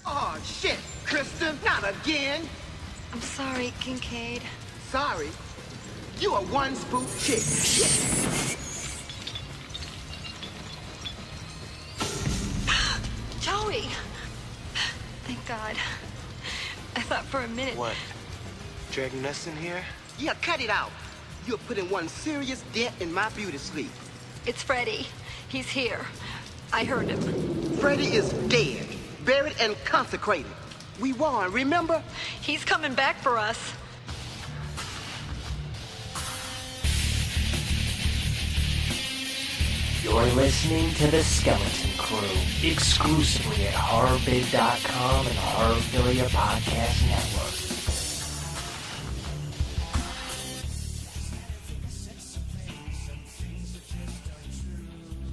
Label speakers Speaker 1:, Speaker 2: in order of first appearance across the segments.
Speaker 1: Oh, shit, Kristen, not again.
Speaker 2: I'm sorry, Kincaid.
Speaker 1: Sorry? You are one spook chick. Shit.
Speaker 2: Joey! Thank God. I thought for a minute...
Speaker 3: What? Dragging us in here?
Speaker 1: Yeah, cut it out. You're putting one serious dent in my beauty sleep.
Speaker 2: It's Freddie. He's here. I heard him.
Speaker 1: Freddie is dead, buried and consecrated. We won, remember?
Speaker 2: He's coming back for us.
Speaker 4: You're listening to The Skeleton Crew, exclusively at HorrorBid.com and the Horrorphilia Podcast Network.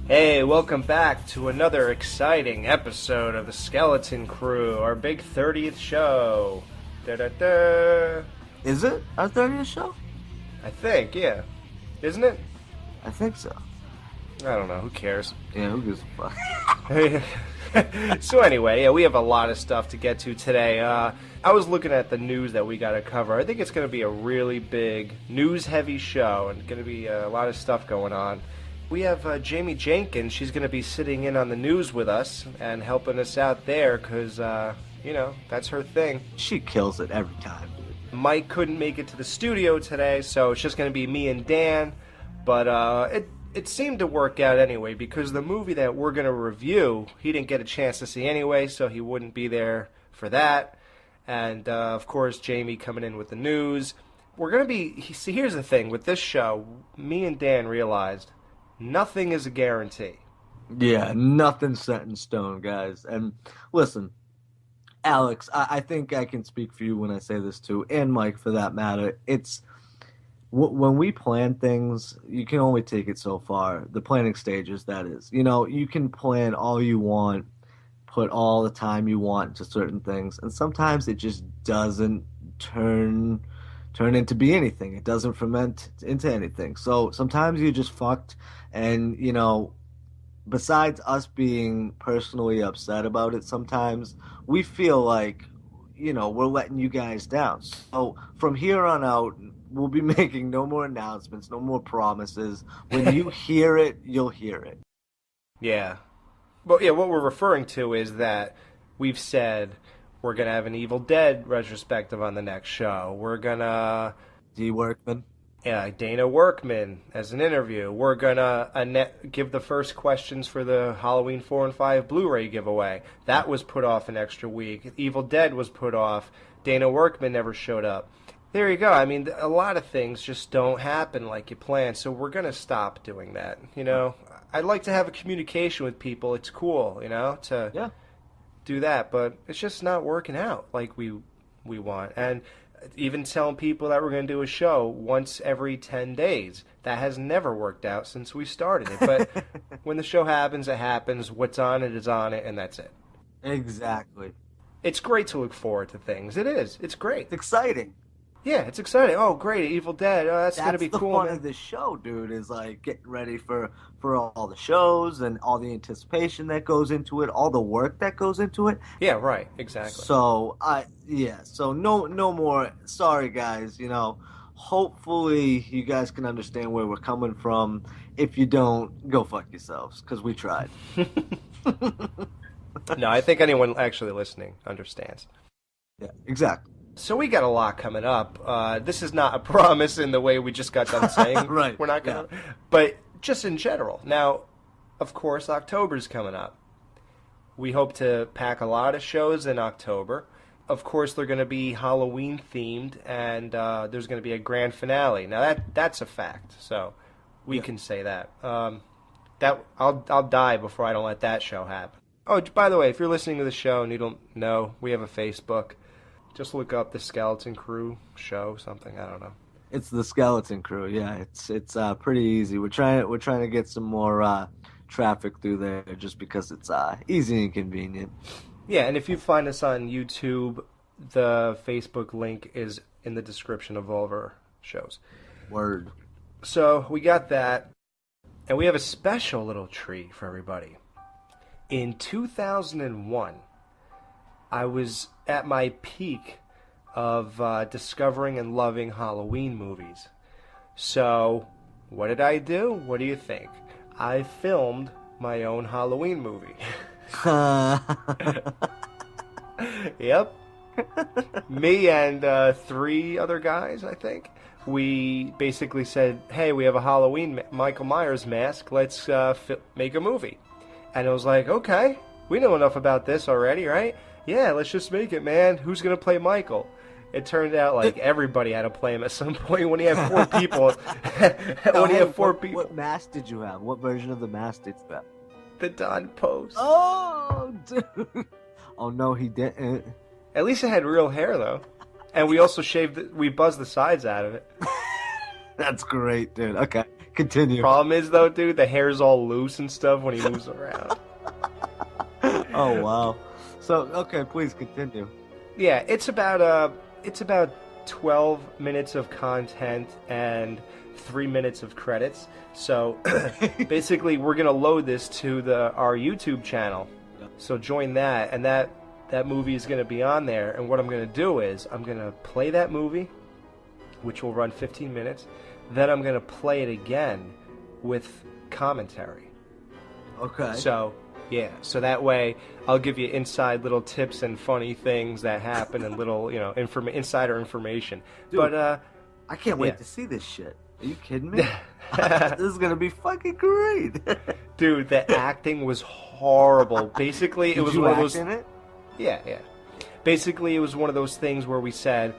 Speaker 5: Hey, welcome back to another exciting episode of The Skeleton Crew, our big 30th show. Da-da-da.
Speaker 6: Is it our 30th show?
Speaker 5: I think, yeah. Isn't it?
Speaker 6: I think so.
Speaker 5: I don't know, who cares?
Speaker 6: Yeah, who gives a fuck?
Speaker 5: So anyway, yeah, we have a lot of stuff to get to today. I was looking at the news that we got to cover. I think it's going to be a really big, news-heavy show, and going to be a lot of stuff going on. We have Jamie Jenkins. She's going to be sitting in on the news with us and helping us out there because, that's her thing.
Speaker 6: She kills it every time, dude.
Speaker 5: Mike couldn't make it to the studio today, so it's just going to be me and Dan. But it seemed to work out anyway because the movie that we're going to review, he didn't get a chance to see anyway, so he wouldn't be there for that. And, of course, Jamie coming in with the news. We're going to be... See, here's the thing. With this show, me and Dan realized... nothing is a guarantee.
Speaker 6: Yeah, nothing's set in stone, guys. And listen, Alex, I think I can speak for you when I say this too, and Mike for that matter. It's when we plan things, you can only take it so far. The planning stages, that is. You know, you can plan all you want, put all the time you want into certain things, and sometimes it just doesn't turn into be anything. It doesn't ferment into anything. So sometimes you're just fucked. And, you know, besides us being personally upset about it, sometimes we feel like, you know, we're letting you guys down. So from here on out, we'll be making no more announcements, no more promises. When you hear it, you'll hear it.
Speaker 5: Yeah. But, yeah, what we're referring to is that we've said we're going to have an Evil Dead retrospective on the next show. We're going to...
Speaker 6: D. Workman.
Speaker 5: Yeah, Dana Workman as an interview. We're going to give the first questions for the Halloween 4 and 5 Blu-ray giveaway. That was put off an extra week. Evil Dead was put off. Dana Workman never showed up. There you go. I mean, a lot of things just don't happen like you planned, so we're going to stop doing that. You know, I'd like to have a communication with people. It's cool, you know, to do that, but it's just not working out like we want. And even telling people that we're going to do a show once every 10 days. That has never worked out since we started it. But when the show happens, it happens. What's on it is on it, and that's it.
Speaker 6: Exactly.
Speaker 5: It's great to look forward to things. It is. It's great.
Speaker 6: It's exciting.
Speaker 5: Yeah, it's exciting. Oh, great, Evil Dead. Oh, that's going to be cool.
Speaker 6: That's the fun of this show, dude, is like getting ready for all the shows and all the anticipation that goes into it, all the work that goes into it.
Speaker 5: Yeah, right, exactly.
Speaker 6: So, so no more, sorry guys, you know, hopefully you guys can understand where we're coming from. If you don't, go fuck yourselves, because we tried.
Speaker 5: No, I think anyone actually listening understands.
Speaker 6: Yeah, exactly.
Speaker 5: So we got a lot coming up. This is not a promise in the way we just got done saying.
Speaker 6: Right.
Speaker 5: We're not going to. But just in general. Now, of course, October's coming up. We hope to pack a lot of shows in October. Of course, they're going to be Halloween-themed, and there's going to be a grand finale. Now, that's a fact, so we can say that. I'll die before I don't let that show happen. Oh, by the way, if you're listening to the show and you don't know, we have a Facebook. Just look up the Skeleton Crew show, something, I don't know.
Speaker 6: It's the Skeleton Crew, yeah. It's pretty easy. We're trying to get some more traffic through there just because it's easy and convenient.
Speaker 5: Yeah, and if you find us on YouTube, the Facebook link is in the description of all of our shows.
Speaker 6: Word.
Speaker 5: So we got that, and we have a special little treat for everybody. In 2001, I was at my peak of discovering and loving Halloween movies. So, what did I do? What do you think? I filmed my own Halloween movie. Yep. Me and 3 other guys, I think. We basically said, hey, we have a Halloween Michael Myers mask. Let's make a movie. And it was like, okay, we know enough about this already, right? Yeah, let's just make it, man. Who's going to play Michael? It turned out like everybody had to play him at some point when you have 4 people.
Speaker 6: What mask did you have? What version of the mask did you have?
Speaker 5: The Don Post.
Speaker 6: Oh, dude. Oh, no, he didn't.
Speaker 5: At least it had real hair, though. And we also we buzzed the sides out of it.
Speaker 6: That's great, dude. Okay, continue.
Speaker 5: Problem is, though, dude, the hair's all loose and stuff when he moves around.
Speaker 6: Oh, wow. So, okay, please continue.
Speaker 5: Yeah, it's about 12 minutes of content and 3 minutes of credits. So, basically, we're going to load this to our YouTube channel. So join that, and that movie is going to be on there. And what I'm going to do is I'm going to play that movie, which will run 15 minutes. Then I'm going to play it again with commentary.
Speaker 6: Okay.
Speaker 5: So, yeah. So that way I'll give you inside little tips and funny things that happen and little, insider information.
Speaker 6: Dude,
Speaker 5: but
Speaker 6: I can't wait to see this shit. Are you kidding me? This is going to be fucking great.
Speaker 5: Dude, the acting was horrible. Basically, it was one of those.
Speaker 6: In it?
Speaker 5: Yeah. Basically, it was one of those things where we said,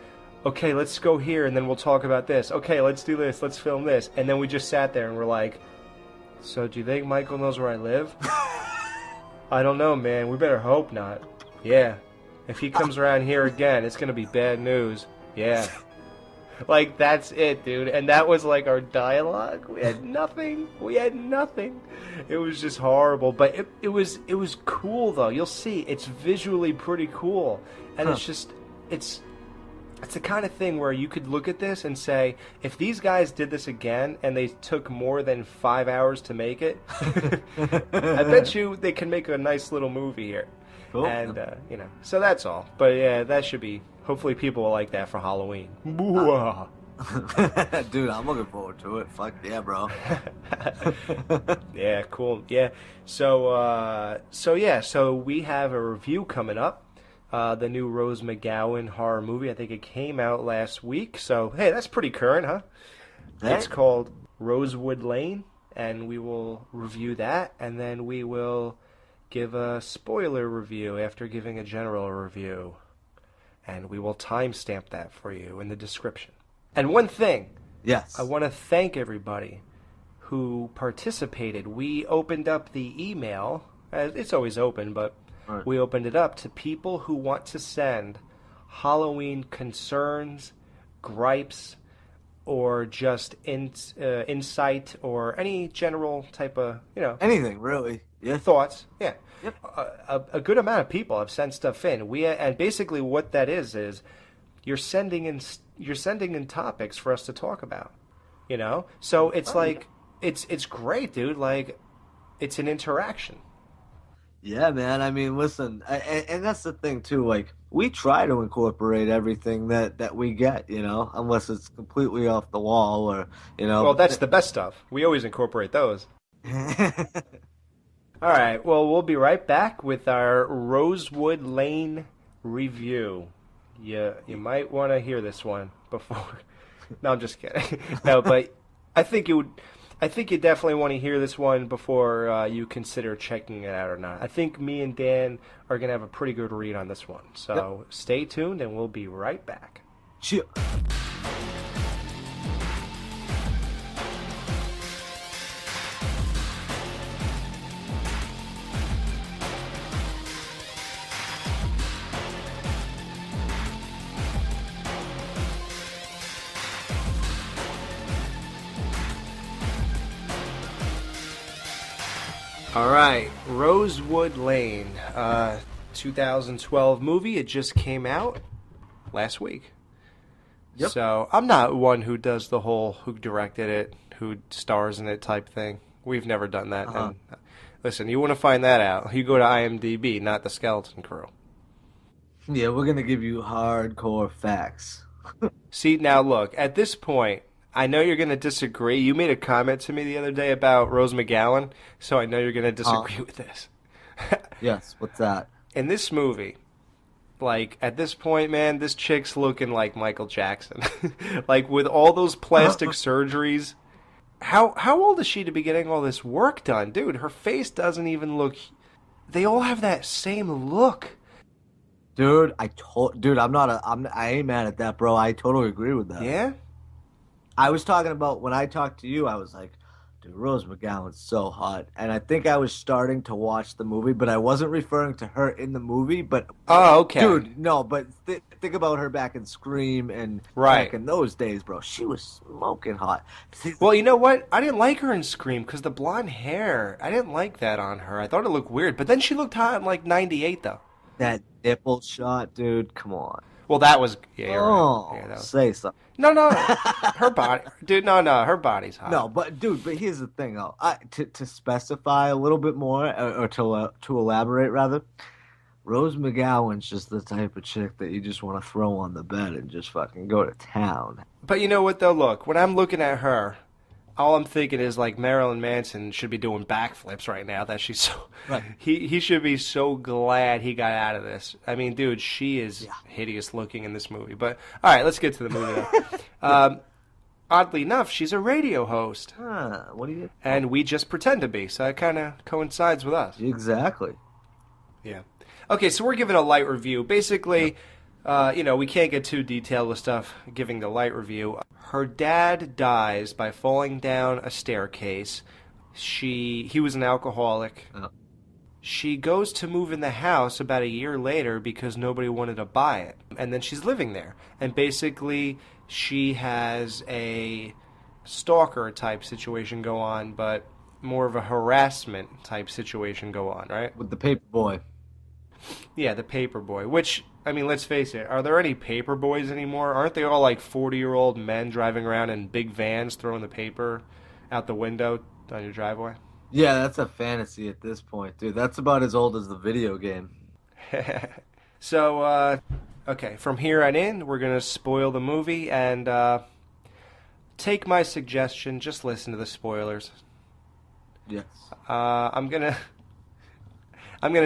Speaker 5: okay, let's go here, and then we'll talk about this. Okay, let's do this. Let's film this. And then we just sat there and we're like, so do you think Michael knows where I live? I don't know, man. We better hope not. Yeah. If he comes around here again, it's going to be bad news. Yeah. Like, that's it, dude. And that was, like, our dialogue. We had nothing. It was just horrible. But it was cool, though. You'll see. It's visually pretty cool. And it's just, it's the kind of thing where you could look at this and say, if these guys did this again and they took more than 5 hours to make it, I bet you they can make a nice little movie here. Cool. And, so that's all. But, yeah, that should be... Hopefully people will like that for Halloween.
Speaker 6: Dude, I'm looking forward to it. Fuck yeah, bro.
Speaker 5: Yeah, cool. Yeah. So we have a review coming up. The new Rose McGowan horror movie. I think it came out last week. So, hey, that's pretty current, huh? Hey. It's called Rosewood Lane, and we will review that, and then we will give a spoiler review after giving a general review. And we will timestamp that for you in the description. And one thing.
Speaker 6: Yes.
Speaker 5: I want to thank everybody who participated. We opened up the email. It's always open, but right. We opened it up to people who want to send Halloween concerns, gripes, or just insight, or any general type of,
Speaker 6: anything, really. Yeah.
Speaker 5: Thoughts. Yeah.
Speaker 6: Yep.
Speaker 5: A good amount of people have sent stuff in. And basically what that is you're sending in topics for us to talk about. So it's it's great, dude. Like, it's an interaction.
Speaker 6: Yeah, man. I mean, listen, and that's the thing too. Like, we try to incorporate everything that we get, unless it's completely off the wall or
Speaker 5: Well, that's the best stuff. We always incorporate those. All right, well, we'll be right back with our Rosewood Lane review. You might want to hear this one before. No, I'm just kidding. No, but I think you definitely want to hear this one before you consider checking it out or not. I think me and Dan are going to have a pretty good read on this one. So Stay tuned, and we'll be right back.
Speaker 6: Cheers.
Speaker 5: All right, Rosewood Lane, 2012 movie. It just came out last week.
Speaker 6: Yep.
Speaker 5: So I'm not one who does the whole who directed it, who stars in it type thing. We've never done that.
Speaker 6: Uh-huh.
Speaker 5: And listen, you want to find that out, you go to IMDb, not the Skeleton Crew.
Speaker 6: Yeah, we're gonna give you hardcore facts.
Speaker 5: See, now look, at this point, I know you're going to disagree. You made a comment to me the other day about Rose McGowan, so I know you're going to disagree with this.
Speaker 6: Yes, what's that?
Speaker 5: In this movie, like, at this point, man, this chick's looking like Michael Jackson. Like, with all those plastic surgeries. How old is she to be getting all this work done? Dude, her face doesn't even look... They all have that same look.
Speaker 6: Dude, I ain't mad at that, bro. I totally agree with that.
Speaker 5: Yeah?
Speaker 6: I was talking about, when I talked to you, I was like, dude, Rose McGowan's so hot. And I think I was starting to watch the movie, but I wasn't referring to her in the movie, but...
Speaker 5: Oh, okay.
Speaker 6: Dude, no, but think about her back in Scream and back in those days, bro. She was smoking hot.
Speaker 5: Well, you know what? I didn't like her in Scream because the blonde hair, I didn't like that on her. I thought it looked weird. But then she looked hot in, like, 98, though.
Speaker 6: That nipple shot, dude, come on.
Speaker 5: Well, that was... Yeah, you're
Speaker 6: right.
Speaker 5: Yeah, that was...
Speaker 6: Say something.
Speaker 5: No, her body... Dude, no, her body's hot.
Speaker 6: No, but here's the thing, though. To specify a little bit more, or to elaborate, rather, Rose McGowan's just the type of chick that you just want to throw on the bed and just fucking go to town.
Speaker 5: But you know what, though? Look, when I'm looking at her, all I'm thinking is, like, Marilyn Manson should be doing backflips right now. That she's so... Right. He should be so glad he got out of this. I mean, dude, she is hideous looking in this movie. But, all right, let's get to the movie now. Oddly enough, she's a radio host.
Speaker 6: What do you...
Speaker 5: And we just pretend to be, so it kind of coincides with us.
Speaker 6: Exactly.
Speaker 5: Yeah. Okay, so we're giving a light review. Basically, we can't get too detailed with stuff giving the light review. Her dad dies by falling down a staircase. He was an alcoholic.
Speaker 6: Oh.
Speaker 5: She goes to move in the house about a year later because nobody wanted to buy it. And then she's living there. And basically, she has a stalker type situation go on, but more of a harassment type situation go on, right?
Speaker 6: With the paper boy.
Speaker 5: Yeah, the paper boy. Which, I mean, let's face it, are there any paper boys anymore? Aren't they all like 40-year-old men driving around in big vans throwing the paper out the window on your driveway?
Speaker 6: Yeah, that's a fantasy at this point, dude. That's about as old as the video game.
Speaker 5: So, okay, from here on in, we're going to spoil the movie, and take my suggestion, just listen to the spoilers.
Speaker 6: Yes.
Speaker 5: I'm gonna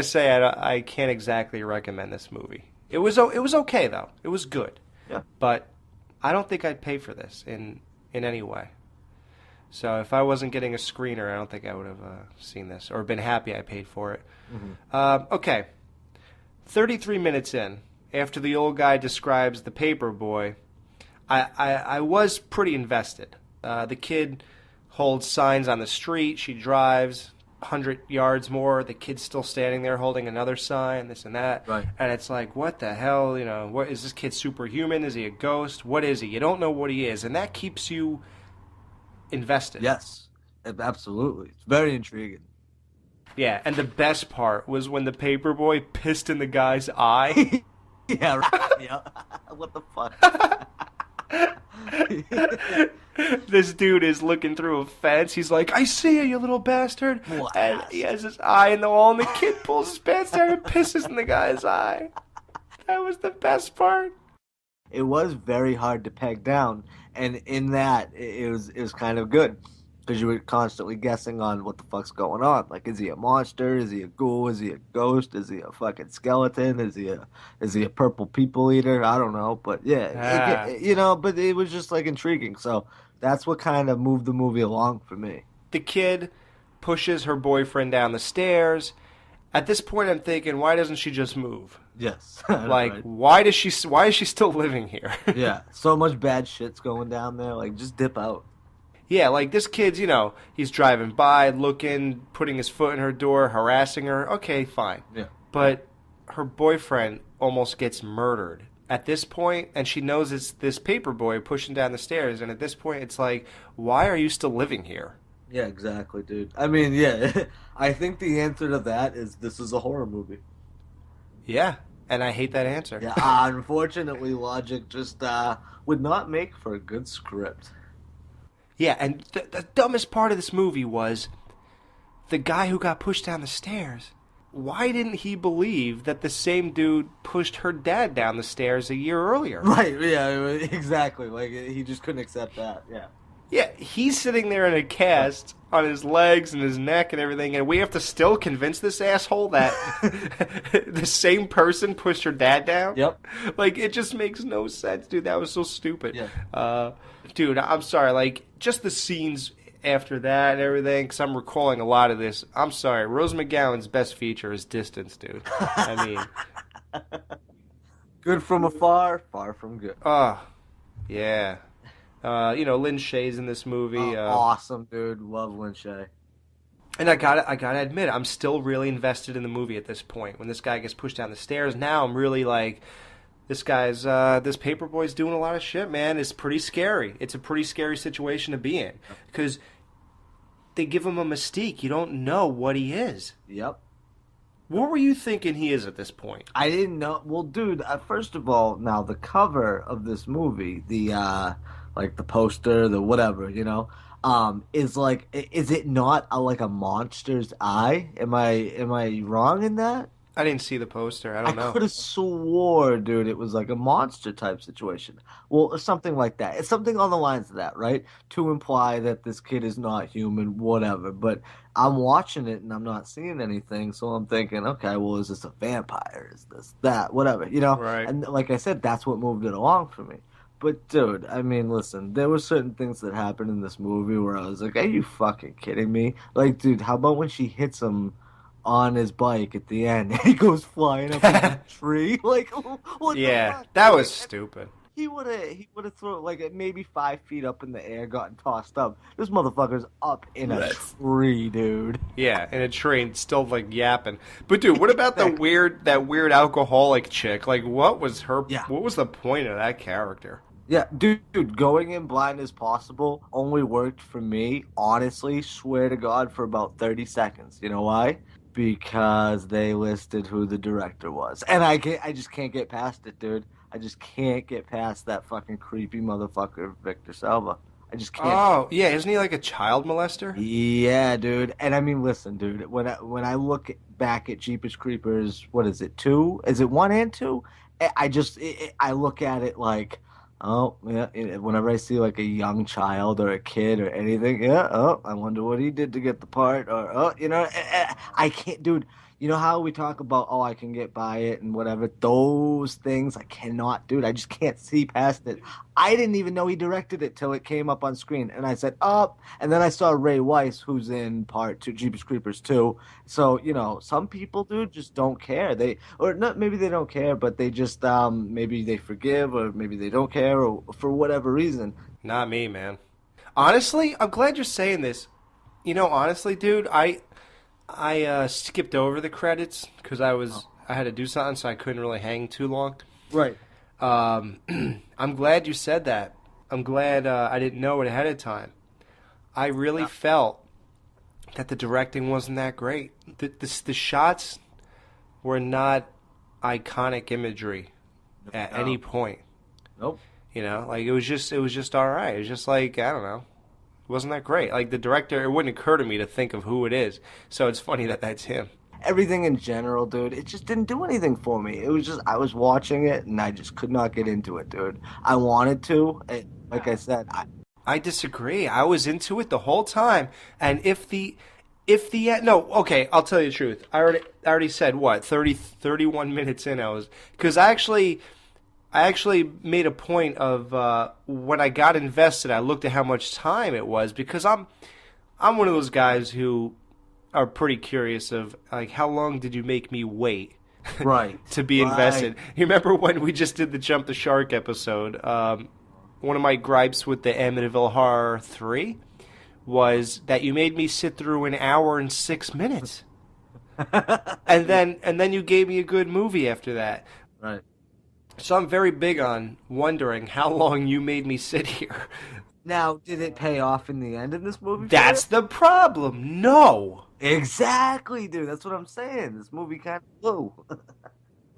Speaker 5: say I can't exactly recommend this movie. It was okay though. It was good.
Speaker 6: Yeah.
Speaker 5: But I don't think I'd pay for this in any way. So if I wasn't getting a screener, I don't think I would have seen this or been happy I paid for it. Mm-hmm. Okay. 33 minutes in, after the old guy describes the paper boy, I was pretty invested. The kid holds signs on the street. She drives 100 yards more. The kid's still standing there holding another sign, this and that.
Speaker 6: Right.
Speaker 5: And it's like, what the hell? What is this kid superhuman? Is he a ghost? What is he? You don't know what he is. And that keeps you invested.
Speaker 6: Yes, absolutely. It's very intriguing.
Speaker 5: Yeah, and the best part was when the paper boy pissed in the guy's eye.
Speaker 6: Yeah, right. Yeah. What the fuck?
Speaker 5: This dude is looking through a fence. He's like, I see you little bastard.
Speaker 6: What?
Speaker 5: And he has his eye in the wall, and the kid pulls his pants down and pisses in the guy's eye. That was the best part.
Speaker 6: It was very hard to peg down, and in that, it was kind of good. Because you were constantly guessing on what the fuck's going on. Like, is he a monster? Is he a ghoul? Is he a ghost? Is he a fucking skeleton? Is he a purple people eater? I don't know. But yeah, but it was just like intriguing. So that's what kind of moved the movie along for me.
Speaker 5: The kid pushes her boyfriend down the stairs. At this point, I'm thinking, why doesn't she just move?
Speaker 6: Yes.
Speaker 5: Like,
Speaker 6: right.
Speaker 5: why is she still living here?
Speaker 6: Yeah. So much bad shit's going down there. Like, just dip out.
Speaker 5: Yeah, like this kid's, he's driving by, looking, putting his foot in her door, harassing her. Okay, fine.
Speaker 6: Yeah.
Speaker 5: But her boyfriend almost gets murdered at this point, and she knows it's this paper boy pushing down the stairs. And at this point, it's like, why are you still living here?
Speaker 6: Yeah, exactly, dude. I mean, yeah, I think the answer to that is this is a horror movie.
Speaker 5: Yeah, and I hate that answer.
Speaker 6: Yeah, unfortunately, logic just would not make for a good script.
Speaker 5: Yeah, and the dumbest part of this movie was the guy who got pushed down the stairs why didn't he believe that the same dude pushed her dad down the stairs a year earlier?
Speaker 6: Right, yeah, exactly. Like, he just couldn't accept that, yeah.
Speaker 5: Yeah, he's sitting there in a cast on his legs and his neck and everything, and we have to still convince this asshole that the same person pushed her dad down?
Speaker 6: Yep.
Speaker 5: Like, it just makes no sense, dude. That was so stupid.
Speaker 6: Yeah.
Speaker 5: Dude, I'm sorry. Like, just the scenes after that and everything, because I'm recalling a lot of this. I'm sorry. Rose McGowan's best feature is distance, dude. I mean...
Speaker 6: Good from afar, far from good.
Speaker 5: Oh, yeah. Lin Shaye's in this movie.
Speaker 6: Awesome, dude. Love Lin Shaye.
Speaker 5: And I gotta admit, I'm still really invested in the movie at this point. When this guy gets pushed down the stairs, now I'm really like, this paperboy's doing a lot of shit, man. It's pretty scary. It's a pretty scary situation to be in. Because they give him a mystique. You don't know what he is.
Speaker 6: Yep.
Speaker 5: What were you thinking he is at this point?
Speaker 6: I didn't know. Well, dude, first of all, now the cover of this movie, the poster, the whatever, is like, is it not like a monster's eye? Am I wrong in that?
Speaker 5: I didn't see the poster. I don't know.
Speaker 6: I could have swore, dude, it was like a monster type situation. Well, something like that. It's something on the lines of that, right? To imply that this kid is not human, whatever. But I'm watching it and I'm not seeing anything, so I'm thinking, okay, well, is this a vampire? Is this that? Whatever,
Speaker 5: Right.
Speaker 6: And like I said, that's what moved it along for me. But, dude, I mean, listen, there were certain things that happened in this movie where I was like, are you fucking kidding me? Like, dude, how about when she hits him on his bike at the end and he goes flying up in a tree? Like, what the fuck?
Speaker 5: That was stupid.
Speaker 6: He would have thrown, like, maybe 5 feet up in the air, gotten tossed up. This motherfucker's up in a tree, dude.
Speaker 5: Yeah, in a tree, and still, like, yapping. But, dude, what about that weird alcoholic chick? Like, what was the point of that character?
Speaker 6: Yeah, dude, going in blind as possible only worked for me, honestly, swear to God, for about 30 seconds. You know why? Because they listed who the director was. And I just can't get past it, dude. I just can't get past that fucking creepy motherfucker, Victor Salva. I just can't.
Speaker 5: Oh, yeah, isn't he like a child molester?
Speaker 6: Yeah, dude. And I mean, listen, dude, when I look back at Jeepers Creepers, what is it, 2? Is it 1 and 2? I look at it like, oh, yeah, whenever I see like a young child or a kid or anything, yeah, oh, I wonder what he did to get the part, or, oh, I can't, dude. You know how we talk about, oh, I can get by it and whatever, those things I cannot, dude. I just can't see past it. I didn't even know he directed it till it came up on screen, and I said, up, and then I saw Ray Weiss, who's in part 2, Jeepers Creepers 2. So, some people, dude, just don't care. Maybe they don't care, but they just, maybe they forgive, or maybe they don't care, or for whatever reason.
Speaker 5: Not me, man. Honestly, I'm glad you're saying this. Honestly, dude, I skipped over the credits because I had to do something, so I couldn't really hang too long.
Speaker 6: Right.
Speaker 5: I'm glad you said that. I'm glad I didn't know it ahead of time. I really felt that the directing wasn't that great. The shots were not iconic imagery at any point.
Speaker 6: Nope.
Speaker 5: Like it was just all right. It was just like, I don't know. It wasn't that great. Like the director, it wouldn't occur to me to think of who it is. So it's funny that that's him.
Speaker 6: Everything in general, dude, it just didn't do anything for me. It was just, I was watching it and I just could not get into it, dude. I wanted to. Like I said,
Speaker 5: I disagree. I was into it the whole time. And okay, I'll tell you the truth. I already said, what, 31 minutes in, because I actually made a point of when I got invested, I looked at how much time it was, because I'm one of those guys who are pretty curious of, like, how long did you make me wait
Speaker 6: right
Speaker 5: to be invested? You remember when we just did the Jump the Shark episode? One of my gripes with the Amityville Horror 3 was that you made me sit through an hour and 6 minutes. and then you gave me a good movie after that.
Speaker 6: Right.
Speaker 5: So I'm very big on wondering how long you made me sit here.
Speaker 6: Now, did it pay off in the end of this movie?
Speaker 5: That's the problem. No.
Speaker 6: Exactly, dude. That's what I'm saying. This movie kind of blew.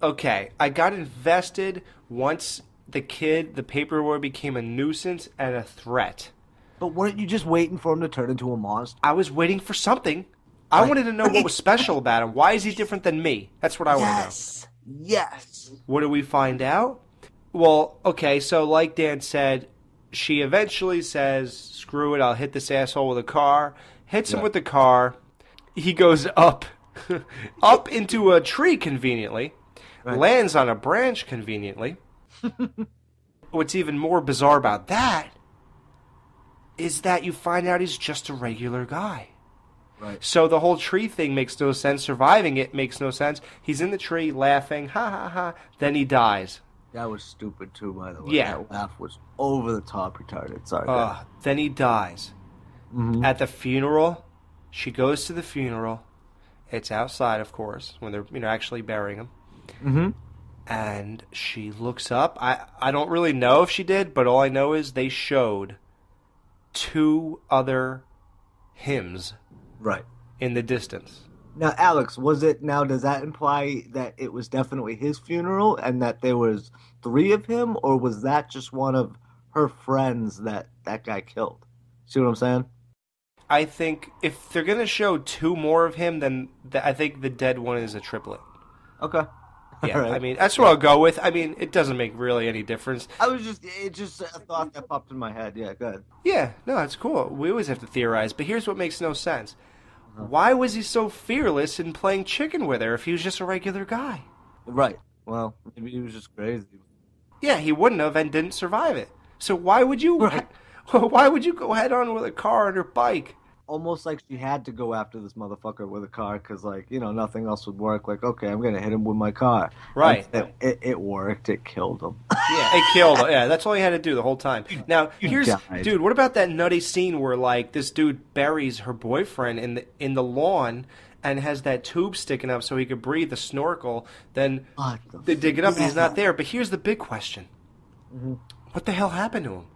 Speaker 5: Okay, I got invested once the paperboy became a nuisance and a threat.
Speaker 6: But weren't you just waiting for him to turn into a monster?
Speaker 5: I was waiting for something. I wanted to know what was special about him. Why is he different than me? That's what I want to know.
Speaker 6: Yes.
Speaker 5: What do we find out? Well, okay, so like Dan said, she eventually says, screw it, I'll hit this asshole with a car. Hits him with the car. He goes up into a tree conveniently. Lands on a branch conveniently. What's even more bizarre about that is that you find out he's just a regular guy.
Speaker 6: Right.
Speaker 5: So the whole tree thing makes no sense. Surviving it makes no sense. He's in the tree laughing, ha ha ha. Then he dies.
Speaker 6: That was stupid too, by the way.
Speaker 5: Yeah.
Speaker 6: That laugh was over the top retarded. Sorry.
Speaker 5: Then he dies. Mm-hmm. At the funeral, she goes to the funeral. It's outside, of course, when they're actually burying him.
Speaker 6: Mm-hmm.
Speaker 5: And she looks up. I don't really know if she did, but all I know is they showed 2 other hymns in the distance.
Speaker 6: Now, Alex, does that imply that it was definitely his funeral and that there was 3 of him, or was that just one of her friends that guy killed? See what I'm saying?
Speaker 5: I think if they're going to show 2 more of him, then I think the dead one is a triplet.
Speaker 6: Okay.
Speaker 5: Yeah,
Speaker 6: right.
Speaker 5: I mean, that's what I'll go with. I mean, it doesn't make really any difference.
Speaker 6: It's just a thought that popped in my head. Yeah, go ahead.
Speaker 5: Yeah, no, that's cool. We always have to theorize, but here's what makes no sense. Why was he so fearless in playing chicken with her if he was just a regular guy?
Speaker 6: Right. Well, maybe he was just crazy.
Speaker 5: Yeah, he wouldn't have and didn't survive it. So why would you why would you go head on with a car on her bike?
Speaker 6: Almost like she had to go after this motherfucker with a car because, nothing else would work. Like, okay, I'm going to hit him with my car.
Speaker 5: Right.
Speaker 6: It worked. It killed him.
Speaker 5: Yeah, it killed him. Yeah, that's all he had to do the whole time. Now, dude, what about that nutty scene where, this dude buries her boyfriend in the lawn and has that tube sticking up so he could breathe, the snorkel, then they dig it up and he's not there. But here's the big question. Mm-hmm. What the hell happened to him?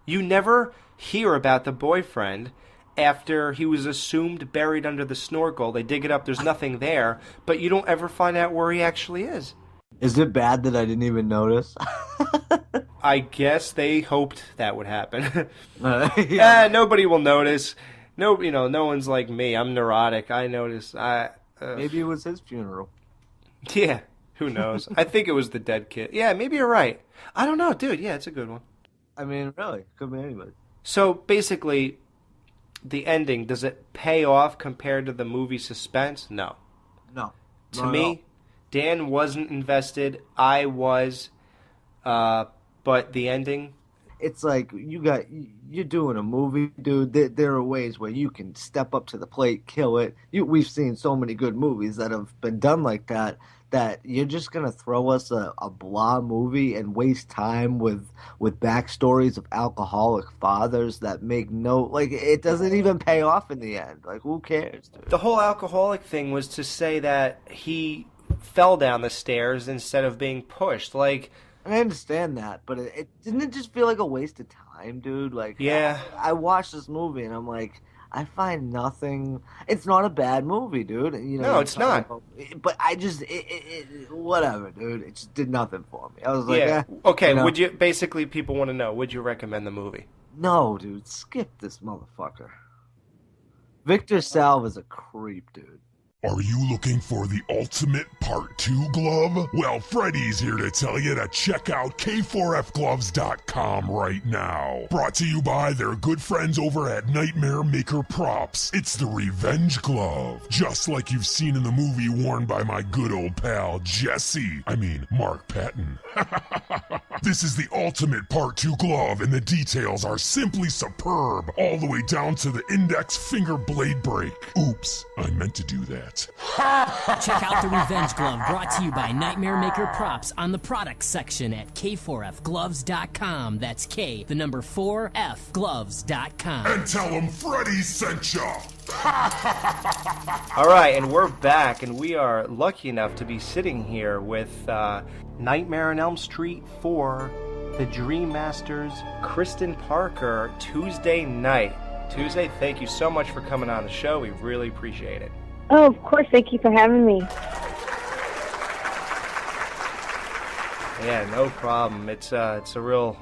Speaker 5: You never hear about the boyfriend after he was assumed buried under the snorkel. They dig it up, there's nothing there, but you don't ever find out where he actually is.
Speaker 6: Is it bad that I didn't even notice?
Speaker 5: I guess they hoped that would happen. Nobody will notice. No one's like me. I'm neurotic. I notice.
Speaker 6: Maybe it was his funeral.
Speaker 5: Yeah, who knows? I think it was the dead kid. Yeah, maybe you're right. I don't know, dude. Yeah, it's a good one. I
Speaker 6: mean, really, could be anybody.
Speaker 5: So basically, the ending, does it pay off compared to the movie suspense? No. To me, Dan wasn't invested. I was. But the ending...
Speaker 6: It's like, you're doing a movie, dude. There are ways where you can step up to the plate, kill it. We've seen so many good movies that have been done like that you're just going to throw us a blah movie and waste time with backstories of alcoholic fathers that make it doesn't even pay off in the end. Like, who cares, dude?
Speaker 5: The whole alcoholic thing was to say that he fell down the stairs instead of being pushed. I
Speaker 6: understand that, but it didn't it just feel like a waste of time, dude?
Speaker 5: Yeah.
Speaker 6: I watched this movie and I'm like, I find nothing. It's not a bad movie, dude.
Speaker 5: No, it's not.
Speaker 6: But I just, whatever, dude. It just did nothing for me. I was like,
Speaker 5: yeah. Okay, would you? Basically, people want to know: would you recommend the movie?
Speaker 6: No, dude. Skip this motherfucker. Victor Salve is a creep, dude.
Speaker 7: Are you looking for the ultimate Part 2 glove? Well, Freddy's here to tell you to check out K4FGloves.com right now. Brought to you by their good friends over at Nightmare Maker Props. It's the Revenge Glove. Just like you've seen in the movie worn by my good old pal, Mark Patton. This is the ultimate Part 2 glove, and the details are simply superb, all the way down to the index finger blade break. Oops, I meant to do that.
Speaker 8: Check out the Revenge Glove, brought to you by Nightmare Maker Props on the products section at K4FGloves.com. That's K, the number 4FGloves.com.
Speaker 7: And tell them Freddy sent ya!
Speaker 5: All right, and we're back, and we are lucky enough to be sitting here with Nightmare on Elm Street 4, the Dream Masters, Kristen Parker, Tuesday night. Tuesday, thank you so much for coming on the show. We really appreciate it.
Speaker 9: Oh, of course. Thank you for having me.
Speaker 5: Yeah, no problem. It's a real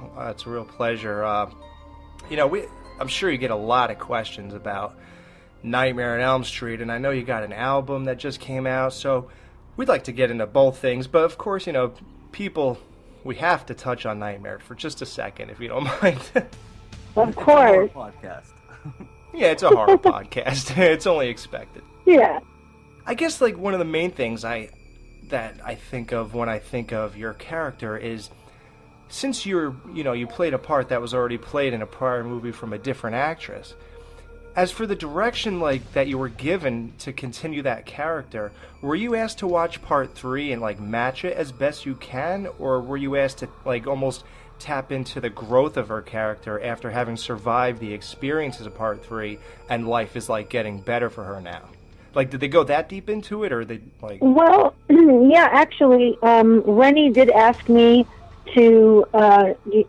Speaker 5: pleasure. I'm sure you get a lot of questions about Nightmare on Elm Street, and I know you got an album that just came out, so we'd like to get into both things, but of course, people, we have to touch on Nightmare for just a second, if you don't mind.
Speaker 9: Of course.
Speaker 6: Podcast.
Speaker 5: Yeah, it's a horror podcast. It's only expected.
Speaker 9: Yeah.
Speaker 5: I guess, like, one of the main things that I think of when I think of your character is, since you played a part that was already played in a prior movie from a different actress, as for the direction, like, that you were given to continue that character, were you asked to watch part 3 and, like, match it as best you can, or were you asked to, like, almost tap into the growth of her character after having survived the experiences of part 3 and life is, like, getting better for her now? Like, did they go that deep into it, or they, like...
Speaker 9: Well, yeah, actually, Rennie did ask me to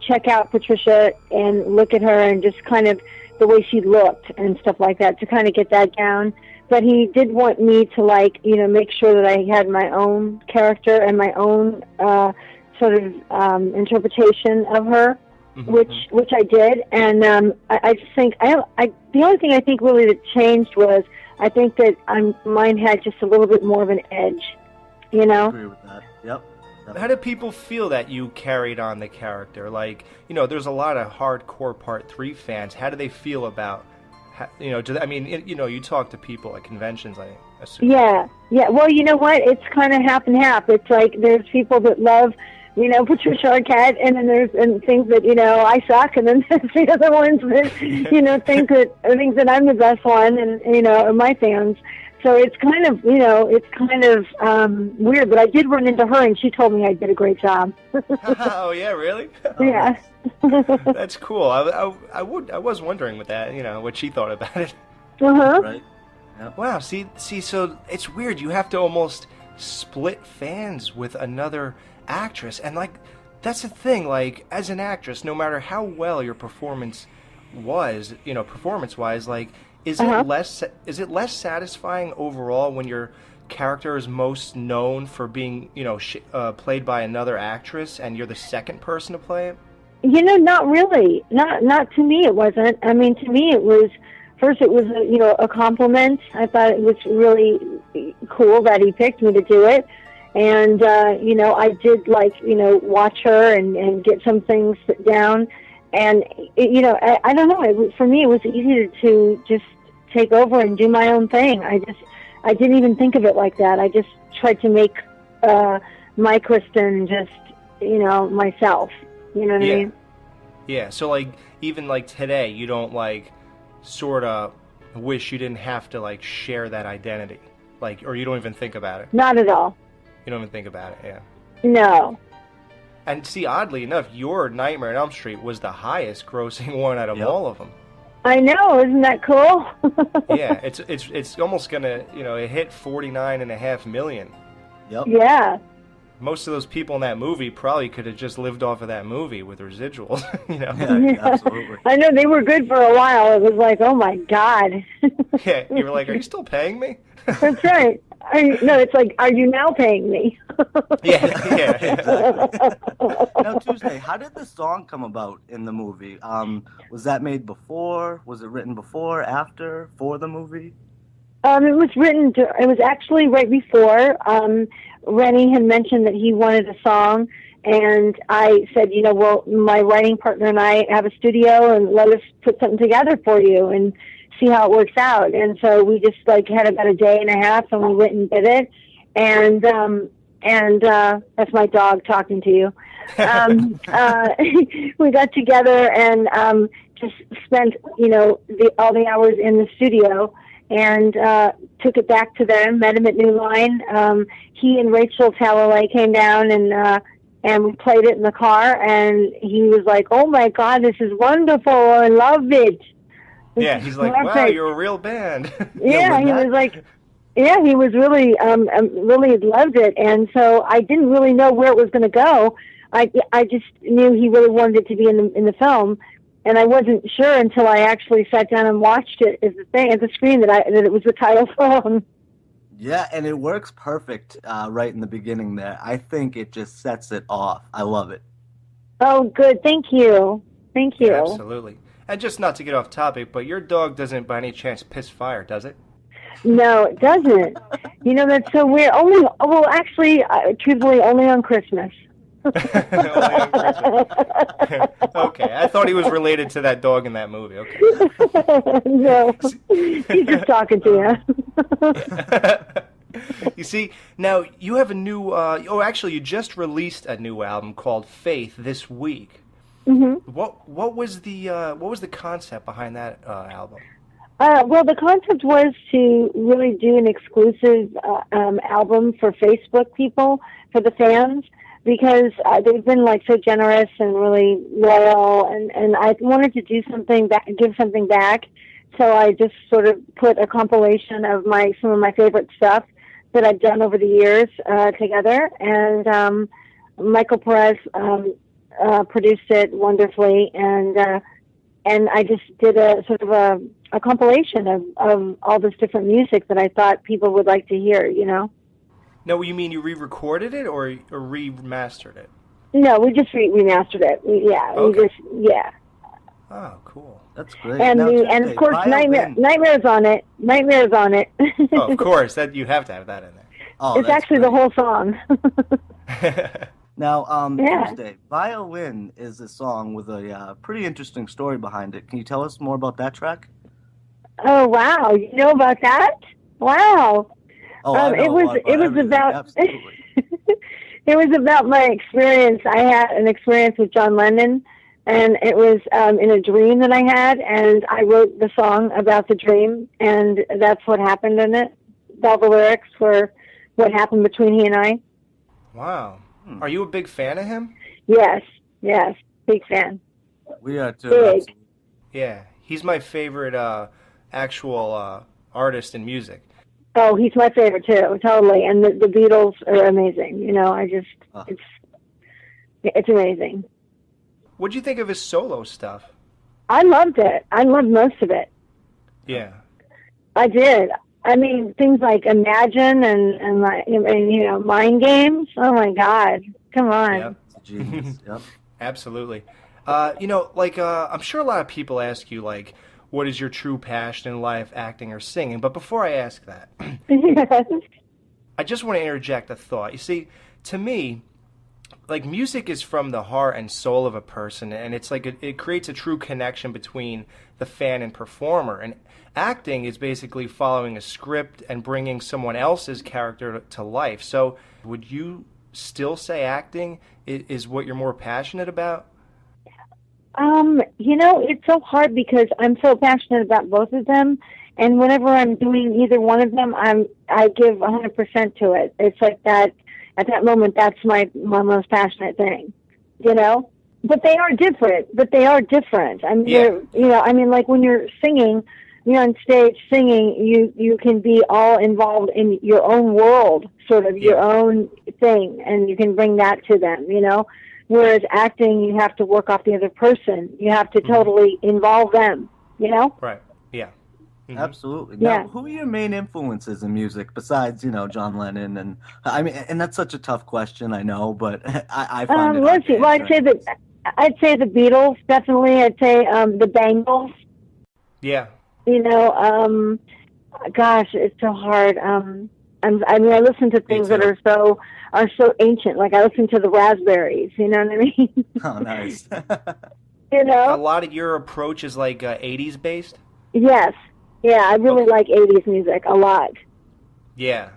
Speaker 9: check out Patricia and look at her and just kind of the way she looked and stuff like that, to kind of get that down. But he did want me to, like, make sure that I had my own character and my own sort of interpretation of her,
Speaker 5: Mm-hmm.
Speaker 9: which I did. And I just think, the only thing I think really that changed was, I think that mine had just a little bit more of an edge,
Speaker 6: I agree with that. Yep.
Speaker 5: How do people feel that you carried on the character? Like, there's a lot of hardcore Part 3 fans. How do they feel about, you talk to people at conventions, I assume.
Speaker 9: Yeah. Well, you know what? It's kind of half and half. It's like there's people that love, Patricia Arquette, and then there's things that, I suck, and then there's the other ones that, think that I'm the best one, and, are my fans. So it's kind of, weird, but I did run into her, and she told me I did a great job.
Speaker 5: Oh, yeah, really?
Speaker 9: Yeah.
Speaker 5: That's cool. I was wondering with that, what she thought about it.
Speaker 9: Uh-huh.
Speaker 6: Right. Yep.
Speaker 5: Wow, see, so it's weird. You have to almost split fans with another actress, and, like, that's the thing. Like, as an actress, no matter how well your performance was, performance-wise, like, is it less satisfying overall when your character is most known for being, played by another actress, and you're the second person to play it?
Speaker 9: Not really. Not to me. It wasn't. I mean, to me, it was. First, it was a compliment. I thought it was really cool that he picked me to do it, and I did watch her and get some things down, and I don't know. For me, it was easy to just take over and do my own thing. I didn't even think of it like that. I just tried to make my Kristen just myself. You know what I mean?
Speaker 5: Yeah. So, like, even like today, you don't like sort of wish you didn't have to, like, share that identity, like, or you don't even think about it?
Speaker 9: Not at all.
Speaker 5: You don't even think about it, yeah.
Speaker 9: No.
Speaker 5: And see, oddly enough, your Nightmare on Elm Street was the highest grossing one out of all of them.
Speaker 9: I know, isn't that cool?
Speaker 5: Yeah, it's almost gonna, it hit $49.5 million.
Speaker 6: Yep.
Speaker 9: Yeah.
Speaker 5: Most of those people in that movie probably could have just lived off of that movie with residuals,
Speaker 6: Yeah, absolutely.
Speaker 9: I know, they were good for a while. It was like, oh my God.
Speaker 5: Yeah, you were like, are you still paying me?
Speaker 9: That's right. No, it's like, are you now paying me?
Speaker 5: Yeah, exactly.
Speaker 6: Now, Tuesday, how did the song come about in the movie? Was that made before? Was it written before, after, for the movie?
Speaker 9: It was actually right before. Rennie had mentioned that he wanted a song, and I said, well, my writing partner and I have a studio, and let us put something together for you and see how it works out. And so we just had about a day and a half, and we went and did it. And that's my dog talking to you. We got together and just spent, all the hours in the studio, and took it back to them, met him at New Line. He and Rachel Talalay came down, and we played it in the car, and he was like, oh my God, this is wonderful, I love it.
Speaker 5: Yeah, he's like, wow, you're a real band.
Speaker 9: Yeah, he was like, yeah, he was really, really loved it, and so I didn't really know where it was going to go. I just knew he really wanted it to be in the film, and I wasn't sure until I actually sat down and watched it as the screen that it was the title song.
Speaker 6: Yeah, and it works perfect right in the beginning there. I think it just sets it off. I love it.
Speaker 9: Oh, good. Thank you. Thank you.
Speaker 5: Yeah, absolutely. And just not to get off topic, but your dog doesn't by any chance piss fire, does it?
Speaker 9: No, it doesn't. You know, that's so weird. Actually, truthfully, only on Christmas.
Speaker 5: Okay, I thought he was related to that dog in that movie. Okay.
Speaker 9: No, he's just talking to
Speaker 5: you. You see, now you have a new. Actually, you just released a new album called Faith this week.
Speaker 9: Mm-hmm.
Speaker 5: What was the concept behind that album?
Speaker 9: Well, the concept was to really do an exclusive album for Facebook people, for the fans, because they've been like so generous and really loyal, and I wanted to do something back, give something back. So I just sort of put a compilation of some of my favorite stuff that I've done over the years together, and Michael Perez produced it wonderfully, and I just did a sort of a compilation of all this different music that I thought people would like to hear, you know.
Speaker 5: No, you mean you re-recorded it or remastered it?
Speaker 9: No, we just remastered it. Yeah.
Speaker 5: Oh, cool.
Speaker 6: That's great.
Speaker 9: And of course, Nightmare's on it. Nightmare's on it.
Speaker 5: Oh, of course, that you have to have that in there.
Speaker 6: Oh,
Speaker 9: it's actually great. The whole song.
Speaker 6: Now, Tuesday, Violin is a song with a pretty interesting story behind it. Can you tell us more about that track?
Speaker 9: Oh, wow. You know about that? Wow.
Speaker 6: Oh, I know
Speaker 9: it was about
Speaker 6: absolutely.
Speaker 9: It was about my experience. I had an experience with John Lennon, and it was in a dream that I had, and I wrote the song about the dream, and that's what happened in it. All the lyrics were what happened between he and I.
Speaker 5: Wow. Are you a big fan of him?
Speaker 9: Yes, big fan.
Speaker 6: We are too.
Speaker 9: Big.
Speaker 5: Yeah, he's my favorite actual artist in music.
Speaker 9: Oh, he's my favorite too, totally. And the Beatles are amazing. You know, it's amazing.
Speaker 5: What'd you think of his solo stuff?
Speaker 9: I loved it. I loved most of it.
Speaker 5: Yeah.
Speaker 9: I did. I mean, things like Imagine and Mind Games. Oh my God! Come on.
Speaker 5: Yep.
Speaker 6: Genius. Yep.
Speaker 5: Absolutely. I'm sure a lot of people ask you, like, what is your true passion in life, acting or singing? But before I ask that,
Speaker 9: yes.
Speaker 5: I just want to interject a thought. You see, to me, like, music is from the heart and soul of a person, and it's like it creates a true connection between the fan and performer. And acting is basically following a script and bringing someone else's character to life. So would you still say acting is what you're more passionate about?
Speaker 9: It's so hard because I'm so passionate about both of them, and whenever I'm doing either one of them, I give 100% to it. It's like that. At that moment, that's my most passionate thing, you know. But they are different. I mean, like when you're singing, you're on stage singing. You can be all involved in your own world, sort of your own thing, and you can bring that to them, you know. Whereas acting, you have to work off the other person. You have to totally involve them, you know?
Speaker 5: Right, yeah. Mm-hmm.
Speaker 6: Absolutely. Now, who are your main influences in music besides, John Lennon? And I mean, and that's such a tough question, I know, but I find it hard to answer.
Speaker 9: Well, I'd say the Beatles, definitely. I'd say the Bangles.
Speaker 5: Yeah.
Speaker 9: Gosh, it's so hard. I listen to things that are so ancient. Like I listen to the Raspberries. You know what I mean?
Speaker 6: Oh, nice.
Speaker 5: A lot of your approach is like 80s based?
Speaker 9: Yes. Yeah, I really like 80s music a lot.
Speaker 5: Yeah.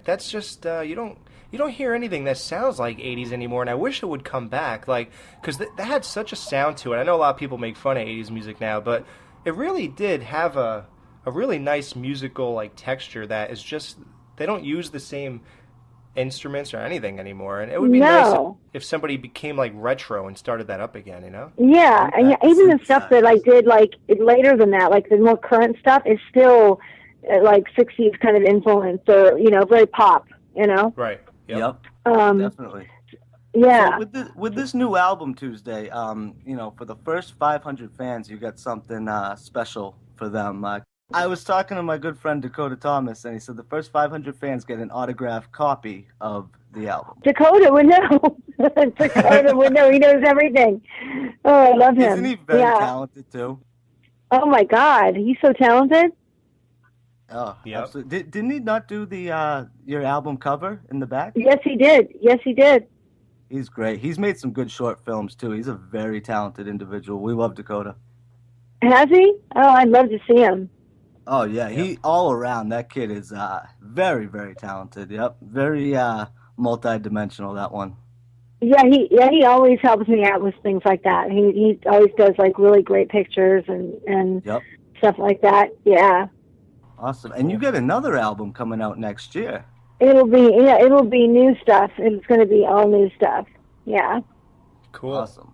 Speaker 5: That's just you don't hear anything that sounds like 80s anymore, and I wish it would come back. Like, because that had such a sound to it. I know a lot of people make fun of 80s music now, but it really did have a really nice musical like texture that is just. They don't use the same instruments or anything anymore, and it would be nice if somebody became like retro and started that up again, you know?
Speaker 9: Yeah, and even the stuff that I did like later than that, like the more current stuff, is still like 60s kind of influence, or very pop, you know?
Speaker 5: Right.
Speaker 6: Yep. Definitely.
Speaker 9: Yeah.
Speaker 6: So with this new album Tuesday, for the first 500 fans, you got something special for them. I was talking to my good friend Dakota Thomas, and he said the first 500 fans get an autographed copy of the album.
Speaker 9: Dakota would know. Dakota would know. He knows everything. Oh, I love him.
Speaker 6: Isn't he very talented, too?
Speaker 9: Oh my God, he's so talented.
Speaker 6: Oh,
Speaker 5: Yep.
Speaker 6: absolutely. Didn't he not do the your album cover in the back?
Speaker 9: Yes, he did. Yes, he did.
Speaker 6: He's great. He's made some good short films too. He's a very talented individual. We love Dakota.
Speaker 9: Has he? Oh, I'd love to see him.
Speaker 6: Oh yeah, he all around. That kid is very, very talented. Yep, very multi-dimensional. That one.
Speaker 9: Yeah, he always helps me out with things like that. He always does like really great pictures and
Speaker 6: Yep.
Speaker 9: stuff like that. Yeah.
Speaker 6: Awesome. And you get another album coming out next year.
Speaker 9: It'll be new stuff. It's going to be all new stuff. Yeah.
Speaker 5: Cool.
Speaker 6: Awesome.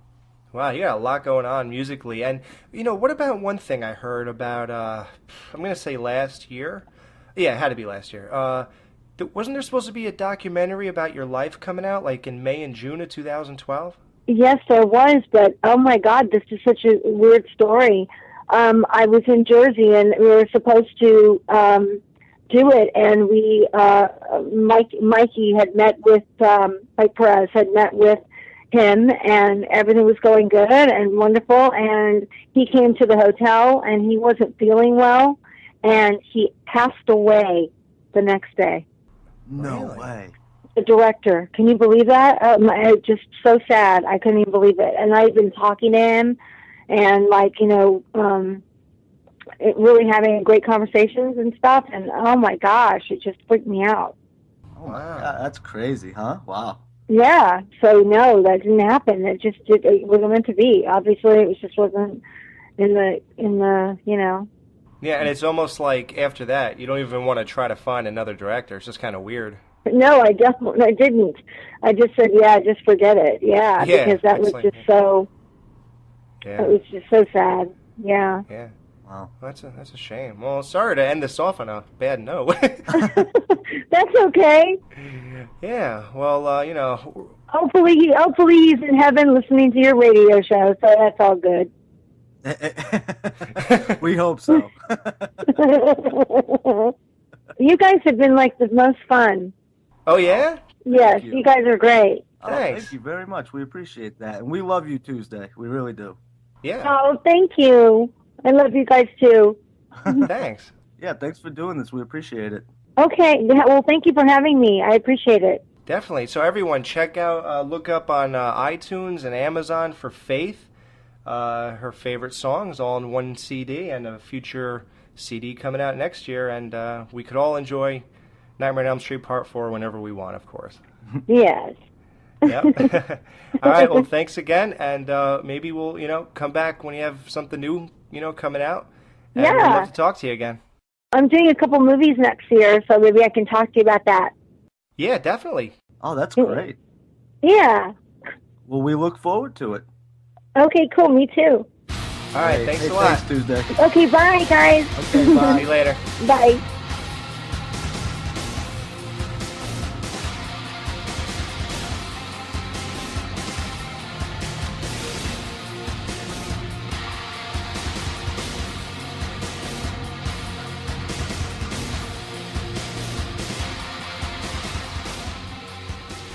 Speaker 5: Wow, you got a lot going on musically. And, what about one thing I heard about, I'm going to say last year? Yeah, it had to be last year. Wasn't there supposed to be a documentary about your life coming out, like in May and June of 2012?
Speaker 9: Yes, there was, but oh my God, this is such a weird story. I was in Jersey and we were supposed to do it, and Mikey had met with Mike Perez had met with him, and everything was going good and wonderful. And he came to the hotel, and he wasn't feeling well, and he passed away the next day.
Speaker 6: No way.
Speaker 9: The director, can you believe that? Just so sad. I couldn't even believe it. And I've been talking to him, and really having great conversations and stuff. And oh my gosh, it just freaked me out.
Speaker 6: Oh my God, that's crazy, huh? Wow.
Speaker 9: Yeah. So no, that didn't happen. It wasn't meant to be. Obviously, it just wasn't in the.
Speaker 5: Yeah, and it's almost like after that, you don't even want to try to find another director. It's just kind of weird.
Speaker 9: No, I didn't. I just said, yeah, just forget it. Yeah, because that was just so.
Speaker 5: Yeah.
Speaker 9: It was just so sad. Yeah.
Speaker 5: Yeah.
Speaker 6: Wow.
Speaker 5: That's a shame. Well, sorry to end this off on a bad note.
Speaker 9: That's okay.
Speaker 5: Yeah. Well,
Speaker 9: Hopefully he's in heaven listening to your radio show, so that's all good.
Speaker 6: We hope so.
Speaker 9: You guys have been like the most fun.
Speaker 5: Oh yeah?
Speaker 9: Yes, you guys are great.
Speaker 5: Thanks.
Speaker 6: Thank you very much. We appreciate that, and we love you, Tuesday. We really do.
Speaker 5: Yeah.
Speaker 9: Oh, thank you. I love you guys too.
Speaker 5: Thanks.
Speaker 6: Yeah, thanks for doing this. We appreciate it.
Speaker 9: Okay. Well, thank you for having me. I appreciate it.
Speaker 5: Definitely. So everyone, check out, look up on iTunes and Amazon for Faith, her favorite songs, all in one CD, and a future CD coming out next year. And we could all enjoy Nightmare on Elm Street Part 4 whenever we want, of course.
Speaker 9: Yes.
Speaker 5: Yep. All right. Well, thanks again, and maybe we'll, come back when you have something new, coming out. And
Speaker 9: Yeah.
Speaker 5: We'd love to talk to you again.
Speaker 9: I'm doing a couple movies next year, so maybe I can talk to you about that.
Speaker 5: Yeah, definitely.
Speaker 6: Oh, that's great.
Speaker 9: Yeah.
Speaker 6: Well, we look forward to it.
Speaker 9: Okay, cool. Me too.
Speaker 5: All right. Thanks a lot.
Speaker 6: Thanks, Tuesday.
Speaker 9: Okay, bye, guys.
Speaker 6: Okay, bye.
Speaker 5: See you later.
Speaker 9: Bye.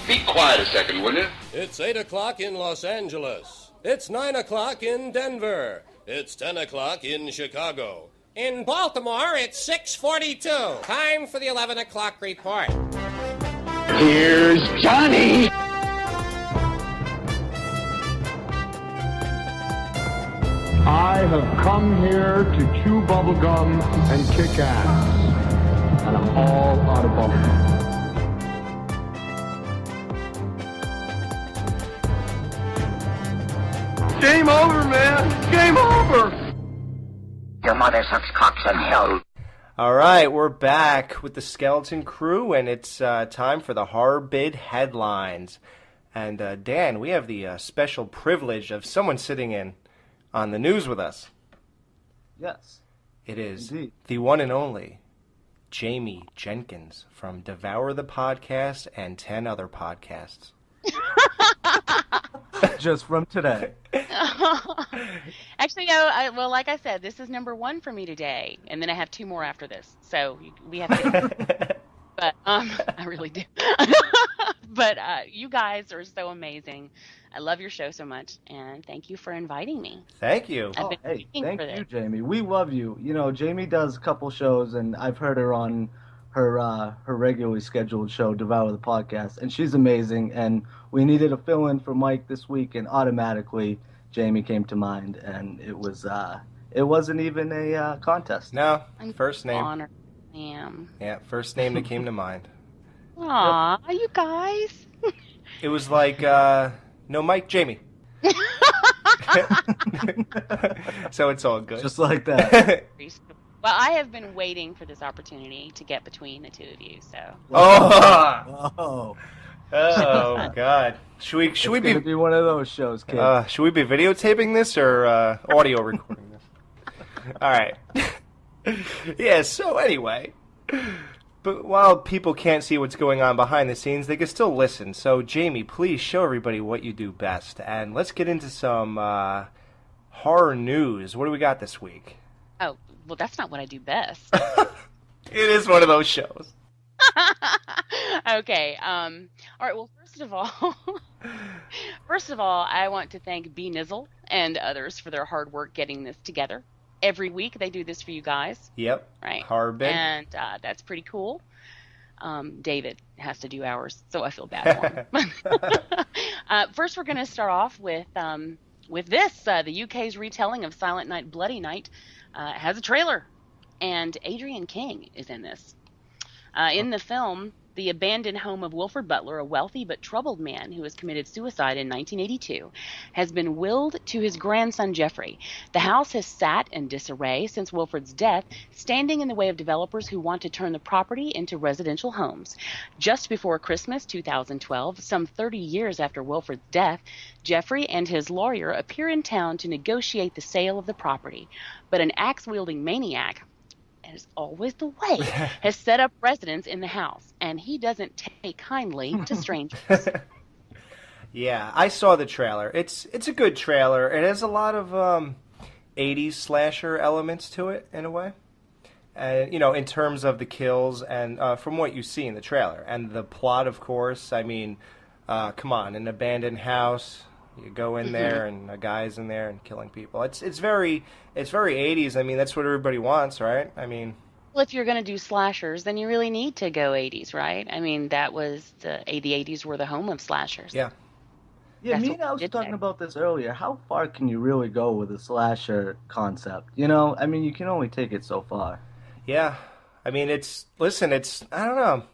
Speaker 10: Be quiet a second, will you?
Speaker 11: It's 8 o'clock in Los Angeles. It's 9 o'clock in Denver. It's 10 o'clock in Chicago. In Baltimore, it's 6:42. Time for the 11 o'clock report.
Speaker 10: Here's Johnny.
Speaker 12: I have come here to chew bubblegum and kick ass. And I'm all out of bubblegum.
Speaker 10: Game over, man. Game over.
Speaker 1: Your mother sucks cocks in hell.
Speaker 5: All right, we're back with the Skeleton Crew, and it's time for the Horror Bid headlines. And Dan, we have the special privilege of someone sitting in on the news with us.
Speaker 6: Yes.
Speaker 5: It is
Speaker 6: Indeed.
Speaker 5: the one and only Jamie Jenkins from Devour the Podcast and 10 other podcasts.
Speaker 6: Just from today.
Speaker 13: Actually, no. Well, like I said, this is number 1 for me today, and then I have 2 more after this. So we have to. But I really do. But you guys are so amazing. I love your show so much, and thank you for inviting me.
Speaker 5: Thank you.
Speaker 13: I've been
Speaker 6: Hey,
Speaker 13: waiting
Speaker 6: thank
Speaker 13: for this.
Speaker 6: you, Jamie. We love you. You know, Jamie does a couple shows, and I've heard her on her regularly scheduled show, Devour the Podcast, and she's amazing. And we needed a fill-in for Mike this week, and automatically Jamie came to mind, and it wasn't even a contest.
Speaker 5: No,
Speaker 13: I'm
Speaker 5: first name.
Speaker 13: honored. I am.
Speaker 5: Yeah, first name that came to mind.
Speaker 13: Aw, you guys.
Speaker 5: It was like, no, Mike, Jamie. So it's all good.
Speaker 6: Just like that.
Speaker 13: Well, I have been waiting for this opportunity to get between the two of you, so.
Speaker 6: Oh,
Speaker 5: God. Should we
Speaker 6: be one of those shows, kid?
Speaker 5: Should we be videotaping this or audio recording this? All right. Yeah, so anyway, but while people can't see what's going on behind the scenes, they can still listen. So, Jamie, please show everybody what you do best, and let's get into some horror news. What do we got this week?
Speaker 13: Oh, well, that's not what I do best.
Speaker 5: It is one of those shows.
Speaker 13: Okay. All right. Well, first of all, I want to thank B. Nizzle and others for their hard work getting this together. Every week they do this for you guys.
Speaker 5: Yep.
Speaker 13: Right.
Speaker 5: Harbin.
Speaker 13: And that's pretty cool. David has to do ours, so I feel bad for him. First, we're going to start off with this. The UK's retelling of Silent Night, Bloody Night has a trailer, and Adrian King is in this. In the film, the abandoned home of Wilford Butler, a wealthy but troubled man who has committed suicide in 1982, has been willed to his grandson Jeffrey. The house has sat in disarray since Wilford's death, standing in the way of developers who want to turn the property into residential homes. Just before Christmas 2012, some 30 years after Wilford's death, Jeffrey and his lawyer appear in town to negotiate the sale of the property. But an axe-wielding maniac, as always the way, has set up residence in the house, and he doesn't take kindly to strangers.
Speaker 5: Yeah, I saw the trailer. It's a good trailer. It has a lot of 80s slasher elements to it, in a way. In terms of the kills and from what you see in the trailer. And the plot, of course, I mean, come on, an abandoned house. You go in there, and a guy's in there and killing people. It's very 80s. I mean, that's what everybody wants, right? I mean,
Speaker 13: well, if you're going to do slashers, then you really need to go 80s, right? I mean, that was the 80s were the home of slashers.
Speaker 5: Yeah.
Speaker 6: Yeah,
Speaker 13: That's
Speaker 6: me
Speaker 13: what
Speaker 6: and I
Speaker 13: we
Speaker 6: was
Speaker 13: did
Speaker 6: talking
Speaker 13: there.
Speaker 6: about this earlier. How far can you really go with a slasher concept? You know, I mean, you can only take it so far.
Speaker 5: Yeah. I mean, I don't know.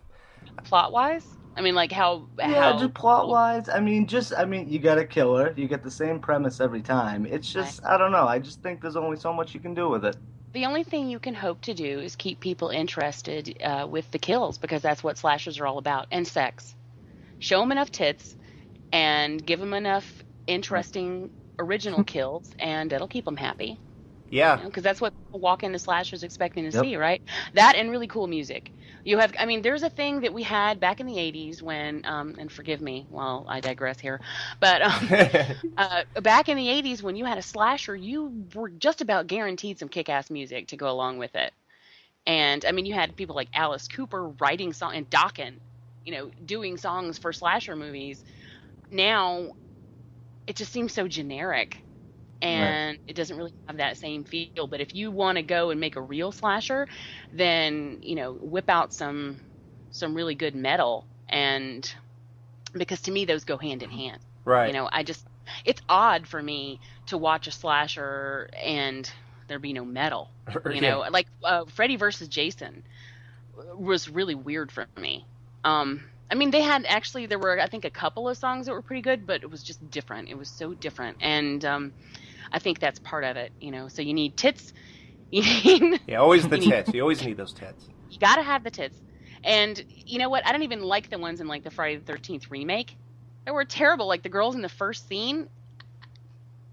Speaker 13: Plot-wise? I mean, like how
Speaker 6: just plot-wise. I mean, you got a killer. You get the same premise every time. It's just, I don't know. I just think there's only so much you can do with it.
Speaker 13: The only thing you can hope to do is keep people interested with the kills, because that's what slashers are all about, and sex. Show them enough tits and give them enough interesting original kills, and it'll keep them happy.
Speaker 5: Yeah.
Speaker 13: Because that's what people walk into slashers expecting to see, right? That and really cool music. There's a thing that we had back in the 80s when, and forgive me while I digress here, but back in the 80s when you had a slasher, you were just about guaranteed some kick-ass music to go along with it. And, I mean, you had people like Alice Cooper writing songs, and Dokken, doing songs for slasher movies. Now, it just seems so generic. And it doesn't really have that same feel. But if you want to go and make a real slasher, then, whip out some really good metal. And because to me, those go hand in hand.
Speaker 5: Right.
Speaker 13: It's odd for me to watch a slasher and there be no metal. Like Freddy versus Jason was really weird for me. There were, I think, a couple of songs that were pretty good, but it was just different. It was so different. And I think that's part of it, So you need tits.
Speaker 5: Always the tits. You always need those tits.
Speaker 13: You got to have the tits. And you know what? I don't even like the ones in, like, the Friday the 13th remake. They were terrible. Like, the girls in the first scene,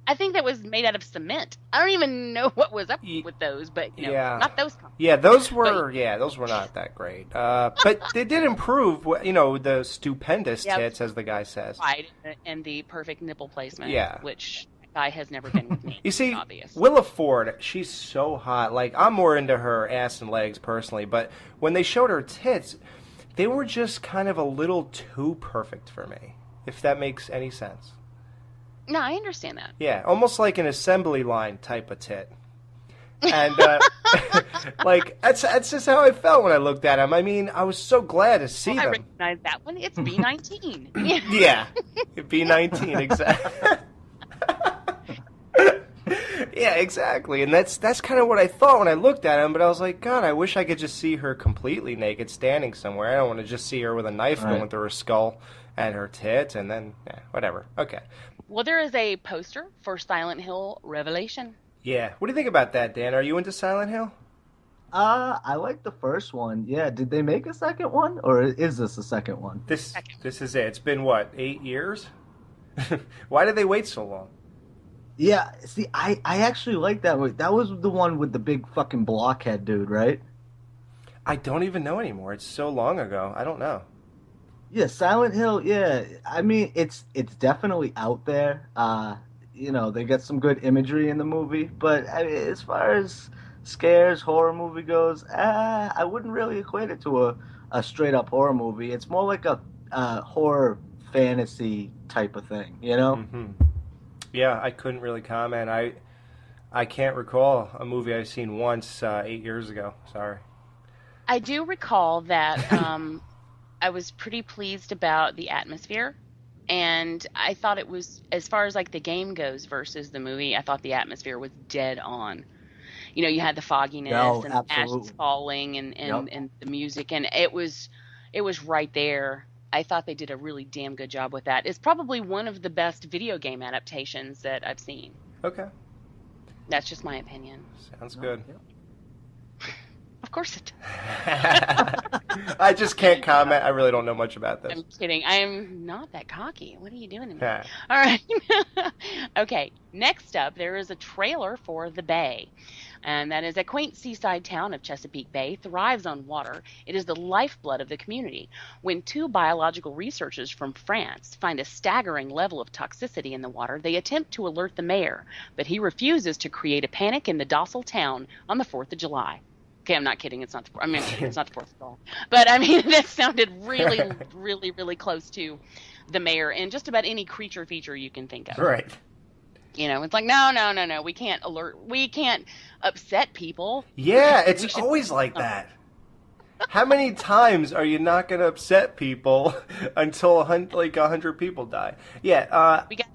Speaker 13: I think that was made out of cement. I don't even know what was up with those, but, not those kinds.
Speaker 5: Yeah, those were not that great. But they did improve, the stupendous tits, as the guy says.
Speaker 13: Right, and the perfect nipple placement, which guy has never been with me.
Speaker 5: You see,
Speaker 13: obvious.
Speaker 5: Willa Ford, she's so hot. Like, I'm more into her ass and legs personally, but when they showed her tits, they were just kind of a little too perfect for me, if that makes any sense.
Speaker 13: No, I understand that.
Speaker 5: Yeah, almost like an assembly line type of tit. And, like, that's just how I felt when I looked at him. I mean, I was so glad to see them.
Speaker 13: I recognize that one. It's B19.
Speaker 5: Yeah, B19, exactly. Yeah, exactly. And that's kind of what I thought when I looked at him, but I was like, God, I wish I could just see her completely naked standing somewhere. I don't want to just see her with a knife going through her skull and her tits, and then, whatever. Okay.
Speaker 13: Well, there is a poster for Silent Hill Revelation.
Speaker 5: Yeah. What do you think about that, Dan? Are you into Silent Hill?
Speaker 6: I like the first one. Yeah. Did they make a second one, or is this the second one?
Speaker 5: This is it. It's been, what, 8 years? Why did they wait so long?
Speaker 6: Yeah, see, I actually like that one. That was the one with the big fucking blockhead dude, right?
Speaker 5: I don't even know anymore. It's so long ago. I don't know.
Speaker 6: Yeah, Silent Hill, yeah. I mean, it's definitely out there. You know, they get some good imagery in the movie. But I mean, as far as scares, horror movie goes, I wouldn't really equate it to a straight-up horror movie. It's more like a horror fantasy type of thing, you know?
Speaker 5: Mm-hmm. Yeah, I couldn't really comment. I can't recall a movie I've seen once 8 years ago. Sorry.
Speaker 13: I do recall that I was pretty pleased about the atmosphere, and I thought it was, as far as like the game goes versus the movie, I thought the atmosphere was dead on. You know, you had the fogginess and the ash falling and the music, and it was right there. I thought they did a really damn good job with that. It's probably one of the best video game adaptations that I've seen.
Speaker 5: Okay.
Speaker 13: That's just my opinion.
Speaker 5: Sounds good.
Speaker 13: Of course it does.
Speaker 5: I just can't comment. I really don't know much about this.
Speaker 13: I'm kidding. I am not that cocky. What are you doing to me? All right. Okay. Next up, there is a trailer for The Bay. And that is a quaint seaside town of Chesapeake Bay, thrives on water. It is the lifeblood of the community. When two biological researchers from France find a staggering level of toxicity in the water, they attempt to alert the mayor, but he refuses to create a panic in the docile town on the 4th of July. Okay, I'm not kidding. It's not the 4th of July. But, I mean, that sounded really, really, really close to the mayor and just about any creature feature you can think of.
Speaker 5: Right.
Speaker 13: You know, it's like, no. We can't upset people.
Speaker 5: Yeah, it's always like that. How many times are you not going to upset people until 100 people die? Yeah.
Speaker 13: We got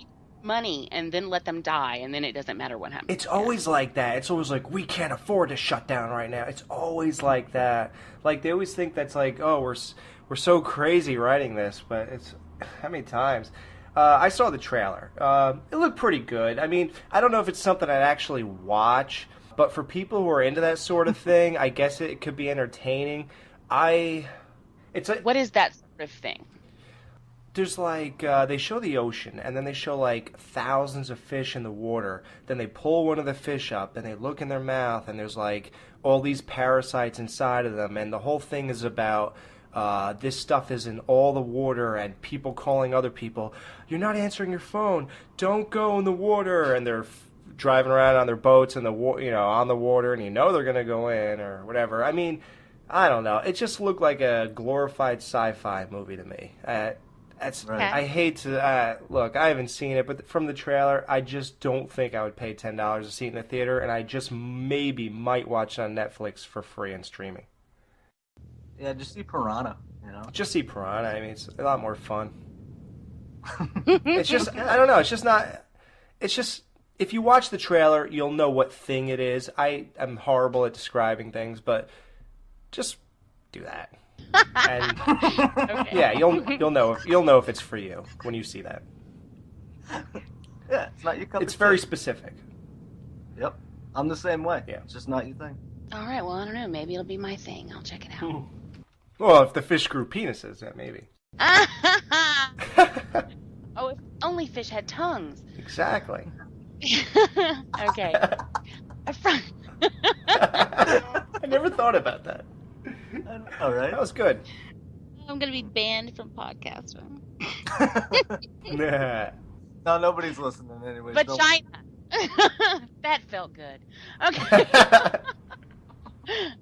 Speaker 13: money and then let them die, and then it doesn't matter what happens.
Speaker 5: It's always like that. It's always like, we can't afford to shut down right now. It's always like that. Like, they always think that's like, oh, we're so crazy writing this, but it's, how many times? I saw the trailer. It looked pretty good. I mean, I don't know if it's something I'd actually watch, but for people who are into that sort of thing, I guess it could be entertaining.
Speaker 13: What is that sort of thing?
Speaker 5: There's like, they show the ocean, and then they show like thousands of fish in the water. Then they pull one of the fish up, and they look in their mouth, and there's like all these parasites inside of them, and the whole thing is about this stuff is in all the water, and people calling other people, you're not answering your phone, don't go in the water, and they're driving around on their boats in the on the water, and they're gonna go in or whatever. I mean, I don't know. It just looked like a glorified sci-fi movie to me. That's right. I hate to look. I haven't seen it, but from the trailer, I just don't think I would pay $10 to see it in the theater, and I just might watch it on Netflix for free and streaming.
Speaker 6: Yeah, just see Piranha, you know?
Speaker 5: Just see Piranha. I mean, it's a lot more fun. It's just, I don't know. It's just not, it's just, if you watch the trailer, you'll know what thing it is. I am horrible at describing things, but just do that. And
Speaker 13: Okay.
Speaker 5: yeah, you'll know if it's for you when you see that.
Speaker 6: Yeah, it's not your cup of tea.
Speaker 5: It's very specific.
Speaker 6: Yep. I'm the same way.
Speaker 5: Yeah.
Speaker 6: It's just not your thing.
Speaker 13: All right, well, I don't know. Maybe it'll be my thing. I'll check it out.
Speaker 5: Well, if the fish grew penises, then maybe.
Speaker 13: Oh, if only fish had tongues.
Speaker 5: Exactly.
Speaker 13: Okay.
Speaker 5: I never thought about that.
Speaker 6: All right.
Speaker 5: That was good.
Speaker 14: I'm going to be banned from podcasting.
Speaker 5: Nah.
Speaker 6: No, nobody's listening anyway.
Speaker 13: But China. That felt good. Okay.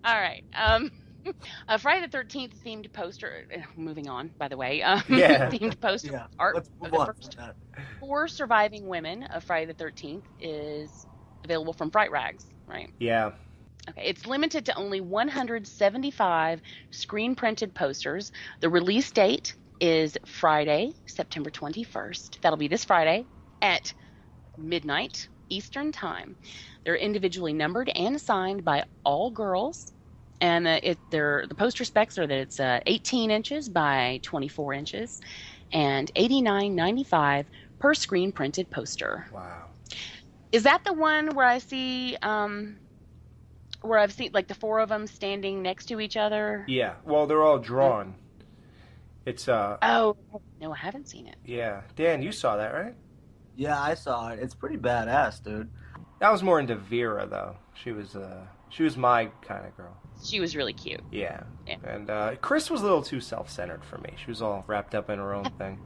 Speaker 13: All right. Friday the 13th themed poster. Moving on, by the way. Themed poster art of the first 4 surviving women of Friday the 13th is available from Fright Rags, right?
Speaker 5: Yeah.
Speaker 13: Okay, it's limited to only 175 screen printed posters. The release date is Friday, September 21st. That'll be this Friday at midnight Eastern Time. They're individually numbered and signed by all girls, and the poster specs are that it's 18 inches by 24 inches and $89.95 per screen printed poster.
Speaker 5: Wow.
Speaker 13: Is that the one where I see where I've seen like the 4 of them standing next to each other?
Speaker 5: Yeah. Well, they're all drawn. It's
Speaker 13: Oh, no, I haven't seen it.
Speaker 5: Yeah. Dan, you saw that, right?
Speaker 6: Yeah, I saw it. It's pretty badass, dude.
Speaker 5: That was more into Vera, though. She was my kind of girl.
Speaker 13: She was really cute.
Speaker 5: Yeah. And Chris was a little too self-centered for me. She was all wrapped up in her own thing.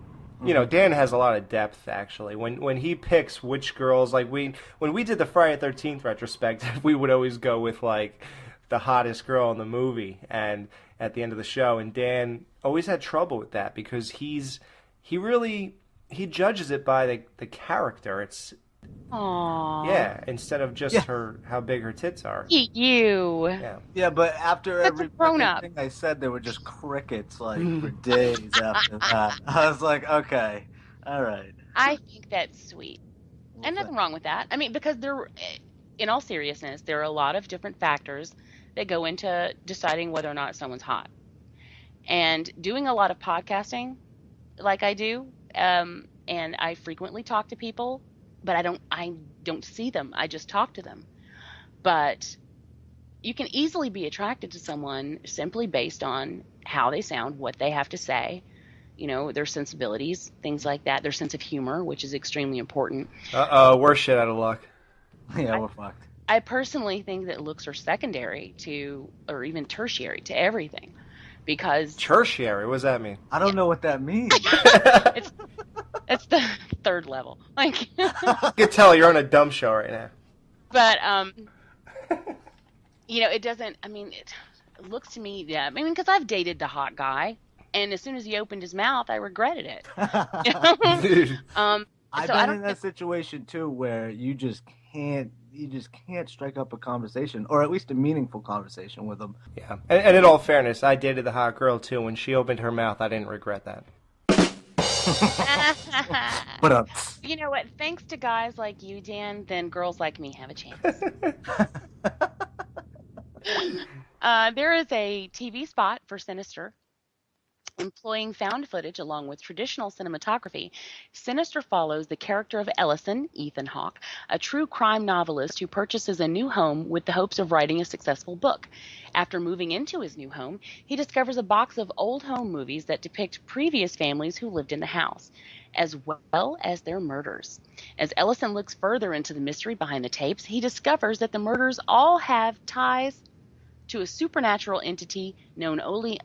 Speaker 5: You know, Dan has a lot of depth, actually. When he picks which girls, like when we did the Friday the 13th retrospective, we would always go with, like, the hottest girl in the movie and at the end of the show. And Dan always had trouble with that because he judges it by the character. It's
Speaker 13: Aww.
Speaker 5: Yeah, instead of just how big her tits are.
Speaker 13: You.
Speaker 6: Yeah, but after every
Speaker 13: grown-up
Speaker 6: thing I said, there were just crickets like for days after that. I was like, okay, all right.
Speaker 13: I think that's sweet, and nothing wrong with that. I mean, because in all seriousness, there are a lot of different factors that go into deciding whether or not someone's hot. And doing a lot of podcasting, like I do, and I frequently talk to people. But I don't see them. I just talk to them. But you can easily be attracted to someone simply based on how they sound, what they have to say, you know, their sensibilities, things like that, their sense of humor, which is extremely important.
Speaker 5: We're shit out of luck.
Speaker 6: Yeah, we're fucked.
Speaker 13: I personally think that looks are secondary to, or even tertiary to everything. Because
Speaker 5: tertiary, what does that mean?
Speaker 6: I don't know what that means.
Speaker 13: It's the 3rd level. Like
Speaker 5: I can tell you're on a dumb show right now.
Speaker 13: But you know, it doesn't. I mean, it looks to me. Yeah, I mean, because I've dated the hot guy, and as soon as he opened his mouth, I regretted it.
Speaker 6: I've been in that situation too, where you just can't strike up a conversation, or at least a meaningful conversation with them.
Speaker 5: Yeah, and in all fairness, I dated the hot girl too. When she opened her mouth, I didn't regret that.
Speaker 6: But
Speaker 13: you know what? Thanks to guys like you, Dan, then girls like me have a chance. There is a TV spot for Sinister. Employing found footage along with traditional cinematography, Sinister follows the character of Ellison, Ethan Hawke, a true crime novelist who purchases a new home with the hopes of writing a successful book. After moving into his new home, he discovers a box of old home movies that depict previous families who lived in the house, as well as their murders. As Ellison looks further into the mystery behind the tapes, he discovers that the murders all have ties to a supernatural entity known only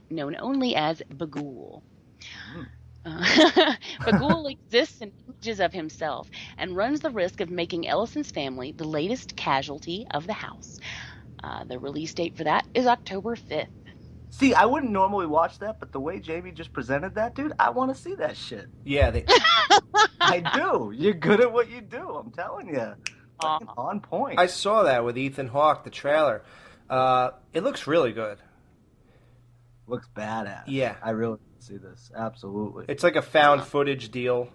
Speaker 13: as Bagul. Bagul exists in images of himself and runs the risk of making Ellison's family the latest casualty of the house. The release date for that is October 5th.
Speaker 6: See, I wouldn't normally watch that, but the way Jamie just presented that, dude, I want to see that shit.
Speaker 5: Yeah,
Speaker 6: I do. You're good at what you do, I'm telling you. On point.
Speaker 5: I saw that with Ethan Hawke, the trailer. It looks really good.
Speaker 6: Looks badass.
Speaker 5: Yeah.
Speaker 6: I really see this. Absolutely.
Speaker 5: It's like a found footage deal.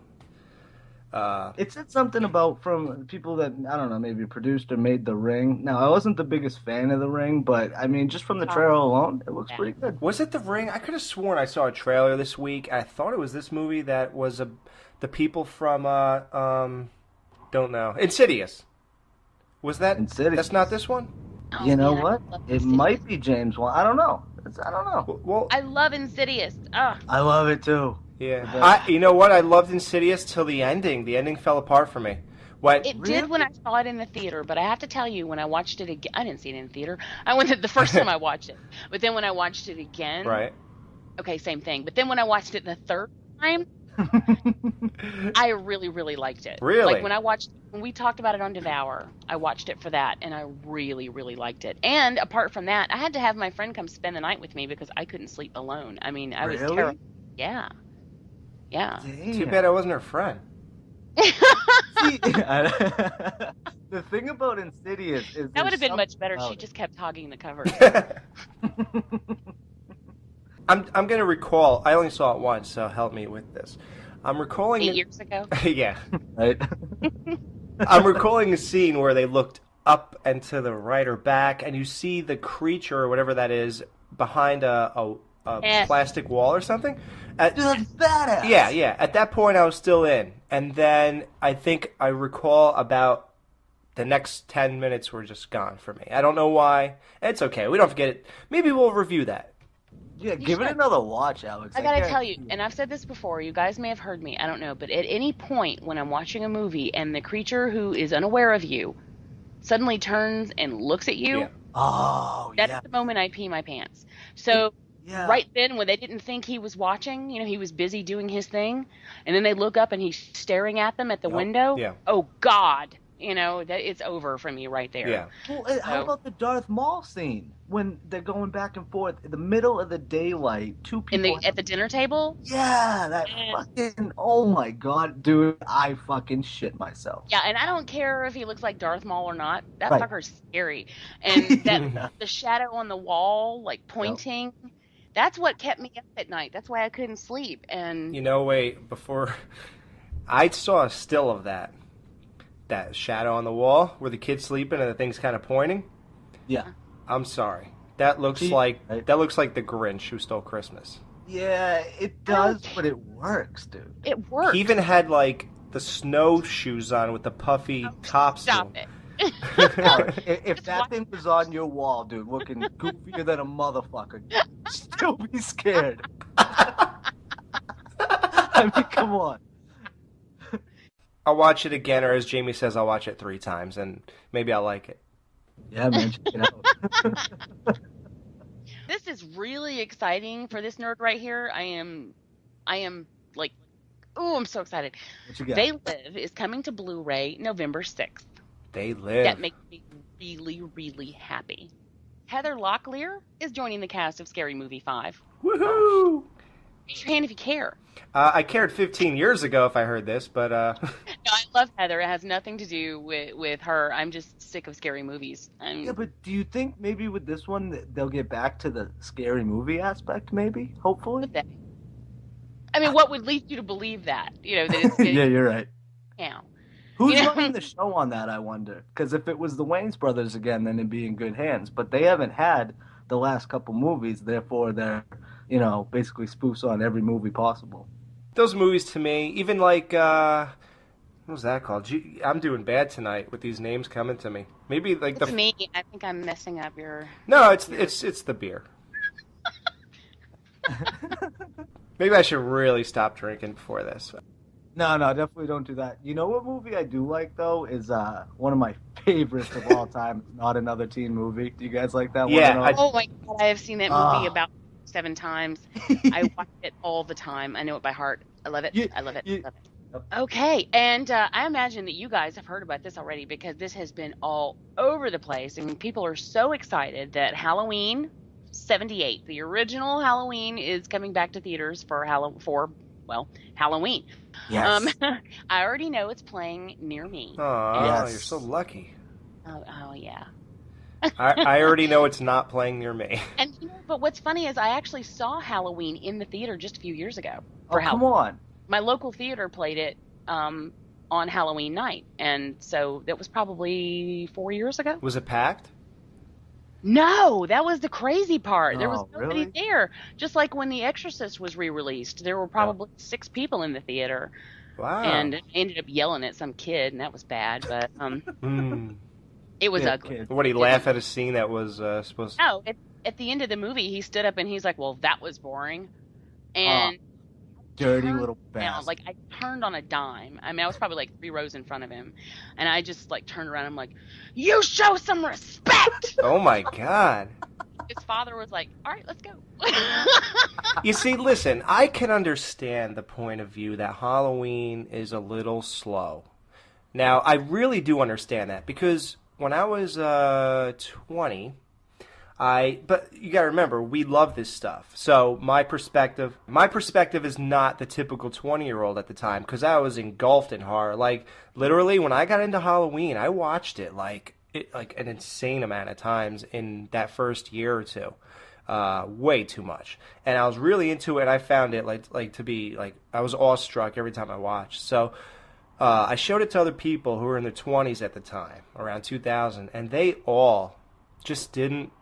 Speaker 6: It said something about from people that, I don't know, maybe produced or made The Ring. Now, I wasn't the biggest fan of The Ring, but, I mean, just from the trailer alone, it looks pretty good.
Speaker 5: Was it The Ring? I could have sworn I saw a trailer this week. I thought it was this movie that was the people from, don't know. Insidious. Was that?
Speaker 6: Insidious.
Speaker 5: That's not this one?
Speaker 13: Oh,
Speaker 6: you know what? It might be James Wan. I don't know. I don't know.
Speaker 5: Well,
Speaker 13: I love Insidious.
Speaker 6: I love it too.
Speaker 5: Yeah. You know what? I loved Insidious till the ending. The ending fell apart for me. What?
Speaker 13: It did when I saw it in the theater, but I have to tell you, when I watched it again, I didn't see it in the theater. I went the first time I watched it, but then when I watched it again,
Speaker 5: right?
Speaker 13: Okay, same thing. But then when I watched it the third time, I really, really liked it.
Speaker 5: Really?
Speaker 13: Like when we talked about it on Devour, I watched it for that, and I really, really liked it. And apart from that, I had to have my friend come spend the night with me because I couldn't sleep alone. I mean, I was terrible. Yeah. Yeah.
Speaker 6: Damn.
Speaker 5: Too bad I wasn't her friend.
Speaker 6: See, the thing about Insidious is
Speaker 13: that would have been
Speaker 6: something
Speaker 13: much better.
Speaker 6: about
Speaker 13: She
Speaker 6: it.
Speaker 13: just kept hogging the covers.
Speaker 5: I'm going to recall, I only saw it once, so help me with this. I'm recalling...
Speaker 13: 8 years ago?
Speaker 5: Yeah.
Speaker 6: Right?
Speaker 5: I'm recalling a scene where they looked up and to the right or back, and you see the creature, or whatever that is, behind a plastic wall or something.
Speaker 6: Dude, that's badass.
Speaker 5: Yeah. At that point, I was still in. And then I think I recall about the next 10 minutes were just gone for me. I don't know why. It's okay. We don't forget it. Maybe we'll review that.
Speaker 6: Yeah, give it another watch, Alex.
Speaker 13: I gotta tell you, and I've said this before, you guys may have heard me, I don't know, but at any point when I'm watching a movie and the creature who is unaware of you suddenly turns and looks at you, that's the moment I pee my pants. So right then, when they didn't think he was watching, he was busy doing his thing, and then they look up and he's staring at them at the window, oh God, that it's over for me right there.
Speaker 5: Yeah.
Speaker 6: Well, how about the Darth Maul scene when they're going back and forth in the middle of the daylight? Two people
Speaker 13: at the dinner table.
Speaker 6: Yeah, that fucking. Oh my God, dude! I fucking shit myself.
Speaker 13: Yeah, and I don't care if he looks like Darth Maul or not. That
Speaker 6: Right.
Speaker 13: fucker's scary, and that the shadow on the wall, like pointing. Yep. That's what kept me up at night. That's why I couldn't sleep. And
Speaker 5: wait, before I saw a still of that shadow on the wall where the kid's sleeping and the thing's kind of pointing.
Speaker 6: Yeah.
Speaker 5: I'm sorry. That looks like the Grinch who stole Christmas.
Speaker 6: Yeah, it does, but it works, dude.
Speaker 13: It works.
Speaker 5: He even had like the snowshoes on with the puffy costume.
Speaker 13: Stop it.
Speaker 6: If that thing was on your wall, dude, looking goofier than a motherfucker, you'd still be scared. I mean, come on.
Speaker 5: I'll watch it again, or as Jamie says, I'll watch it 3 times, and maybe I'll like it.
Speaker 6: Yeah, man, check it out.
Speaker 13: This is really exciting for this nerd right here. I am like, I'm so excited.
Speaker 6: What you got?
Speaker 13: They Live is coming to Blu-ray November 6th.
Speaker 5: They Live.
Speaker 13: That makes me really, really happy. Heather Locklear is joining the cast of Scary Movie 5.
Speaker 5: Woohoo!
Speaker 13: Raise your hand if you care.
Speaker 5: I cared 15 years ago if I heard this, but...
Speaker 13: No, I love Heather. It has nothing to do with her. I'm just sick of scary movies.
Speaker 6: Yeah, but do you think maybe with this one they'll get back to the scary movie aspect, maybe? Hopefully?
Speaker 13: I mean, what would lead you to believe that? That it's...
Speaker 6: Yeah, you're right.
Speaker 13: Yeah.
Speaker 6: Who's running the show on that, I wonder? Because if it was the Wayans brothers again, then it'd be in good hands. But they haven't had the last couple movies, therefore they're, basically spoofs on every movie possible.
Speaker 5: Those movies to me, even like, what was that called? I'm doing bad tonight with these names coming to me. Maybe like
Speaker 13: it's me. I think I'm messing up your...
Speaker 5: No, it's the beer. Maybe I should really stop drinking before this.
Speaker 6: No, definitely don't do that. You know what movie I do like, though, is one of my favorites of all time. Not Another Teen Movie. Do you guys like that
Speaker 5: one?
Speaker 13: Oh, my God. I have seen that movie about 7 times. I watch it all the time. I know it by heart. I love it. I love it. Okay, and I imagine that you guys have heard about this already because this has been all over the place. I mean, people are so excited that Halloween 78, the original Halloween, is coming back to theaters for Halloween.
Speaker 6: Yes.
Speaker 13: I already know it's playing near me.
Speaker 5: Oh,
Speaker 6: yes.
Speaker 5: You're so lucky.
Speaker 13: Oh yeah.
Speaker 5: I already know it's not playing near me.
Speaker 13: And but what's funny is I actually saw Halloween in the theater just a few years ago.
Speaker 6: Come on.
Speaker 13: My local theater played it on Halloween night, and so that was probably 4 years ago.
Speaker 5: Was it packed?
Speaker 13: No, that was the crazy part. There was
Speaker 6: Oh,
Speaker 13: nobody
Speaker 6: really?
Speaker 13: there. Just like when The Exorcist was re-released, there were probably 6 people in the theater.
Speaker 5: Wow.
Speaker 13: And I ended up yelling at some kid, and that was bad, but it was ugly.
Speaker 5: What, he laugh at a scene that was supposed to...
Speaker 13: No, at the end of the movie, he stood up and he's like, well, that was boring. And
Speaker 6: dirty little
Speaker 13: down,
Speaker 6: bastard.
Speaker 13: like I turned on a dime. I mean, I was probably like 3 rows in front of him, and I just like turned around. I'm like, "You show some respect."
Speaker 5: Oh my God!
Speaker 13: his father was like, all right, let's go.
Speaker 5: You see, listen, I can understand the point of view that Halloween is a little slow. Now, I really do understand that, because when I was 20, but you gotta remember, we love this stuff. So my perspective is not the typical 20-year-old at the time, because I was engulfed in horror. Like, literally, when I got into Halloween, I watched it like an insane amount of times in that first year or two. Way too much. And I was really into it, and I found it like to be like, I was awestruck every time I watched. So I showed it to other people who were in their 20s at the time, around 2000, and they all just didn't.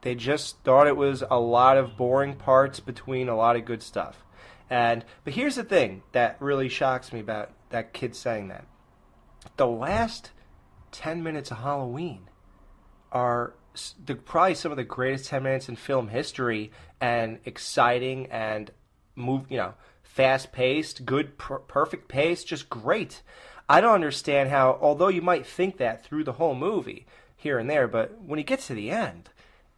Speaker 5: They just thought it was a lot of boring parts between a lot of good stuff. But here's the thing that really shocks me about that kid saying that. The last 10 minutes of Halloween are probably some of the greatest 10 minutes in film history, and exciting and fast-paced, good, perfect pace, just great. I don't understand how, although you might think that through the whole movie, here and there, but when you get to the end,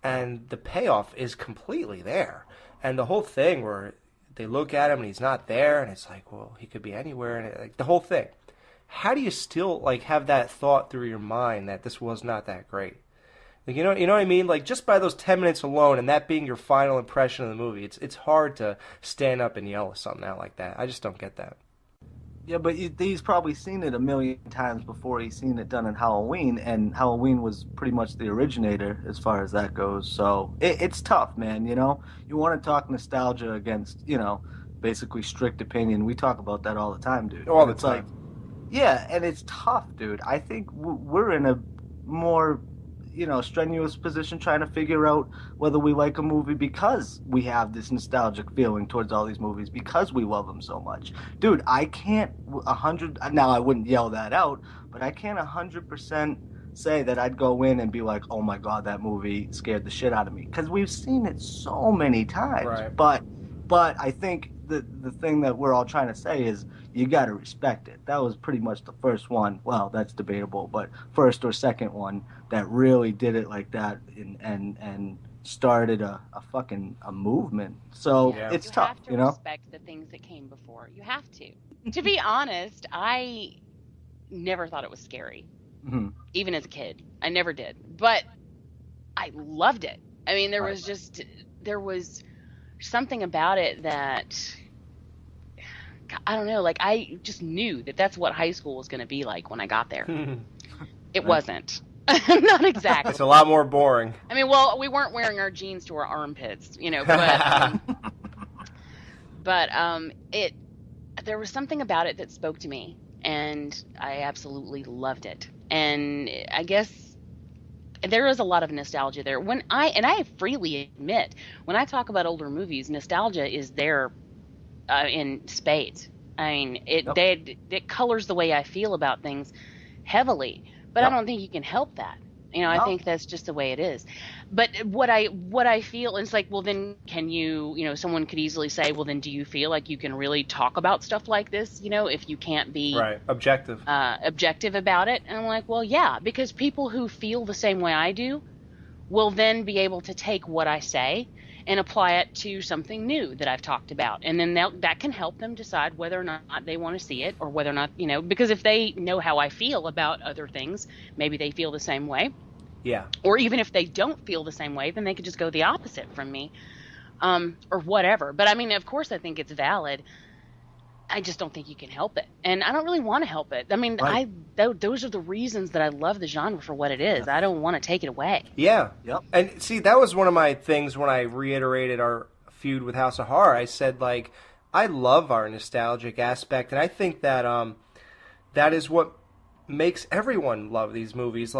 Speaker 5: and the payoff is completely there. And the whole thing where they look at him and he's not there, and it's like, well, he could be anywhere, and the whole thing. How do you still have that thought through your mind that this was not that great? Like, you know what I mean? Like, just by those 10 minutes alone, and that being your final impression of the movie, it's hard to stand up and yell at something out like that. I just don't get that.
Speaker 6: Yeah, but he's probably seen it a million times before he's seen it done in Halloween, and Halloween was pretty much the originator as far as that goes. So it's tough, man, You want to talk nostalgia against, basically strict opinion. We talk about that all the time, dude.
Speaker 5: All the time.
Speaker 6: Yeah, and it's tough, dude. I think we're in a more, strenuous position trying to figure out whether we like a movie because we have this nostalgic feeling towards all these movies, because we love them so much. Dude, I can't now I wouldn't yell that out, but I can't 100% say that I'd go in and be like, oh my God, that movie scared the shit out of me. Because we've seen it so many times.
Speaker 5: Right.
Speaker 6: But I think the thing that we're all trying to say is you got to respect it. That was pretty much the first one. Well, that's debatable, but first or second one that really did it like that and started a movement. So it's tough,
Speaker 13: You have to respect the things that came before. You have to. To be honest, I never thought it was scary, even as a kid. I never did, but I loved it. I mean, there was something about it that, I don't know, I just knew that that's what high school was going to be like when I got there. It wasn't. Not exactly.
Speaker 5: It's a lot more boring.
Speaker 13: I mean, well, we weren't wearing our jeans to our armpits, but there was something about it that spoke to me, and I absolutely loved it. And I guess there is a lot of nostalgia there. I freely admit, when I talk about older movies, nostalgia is there in spades. I mean, it colors the way I feel about things heavily, but I don't think you can help that. I think that's just the way it is. But what I feel is like, well, then can you, someone could easily say, well, then do you feel like you can really talk about stuff like this, if you can't be
Speaker 5: objective
Speaker 13: about it? And I'm like, well, yeah, because people who feel the same way I do will then be able to take what I say and apply it to something new that I've talked about. And then that can help them decide whether or not they want to see it, or whether or not, because if they know how I feel about other things, maybe they feel the same way.
Speaker 5: Yeah.
Speaker 13: Or even if they don't feel the same way, then they could just go the opposite from me, or whatever. But I mean, of course, I think it's valid. I just don't think you can help it, and I don't really want to help it. I mean, those are the reasons that I love the genre for what it is. I don't want to take it away.
Speaker 5: Yeah. Yep. And see, that was one of my things when I reiterated our feud with House of Horror. I said, I love our nostalgic aspect, and I think that that is what makes everyone love these movies.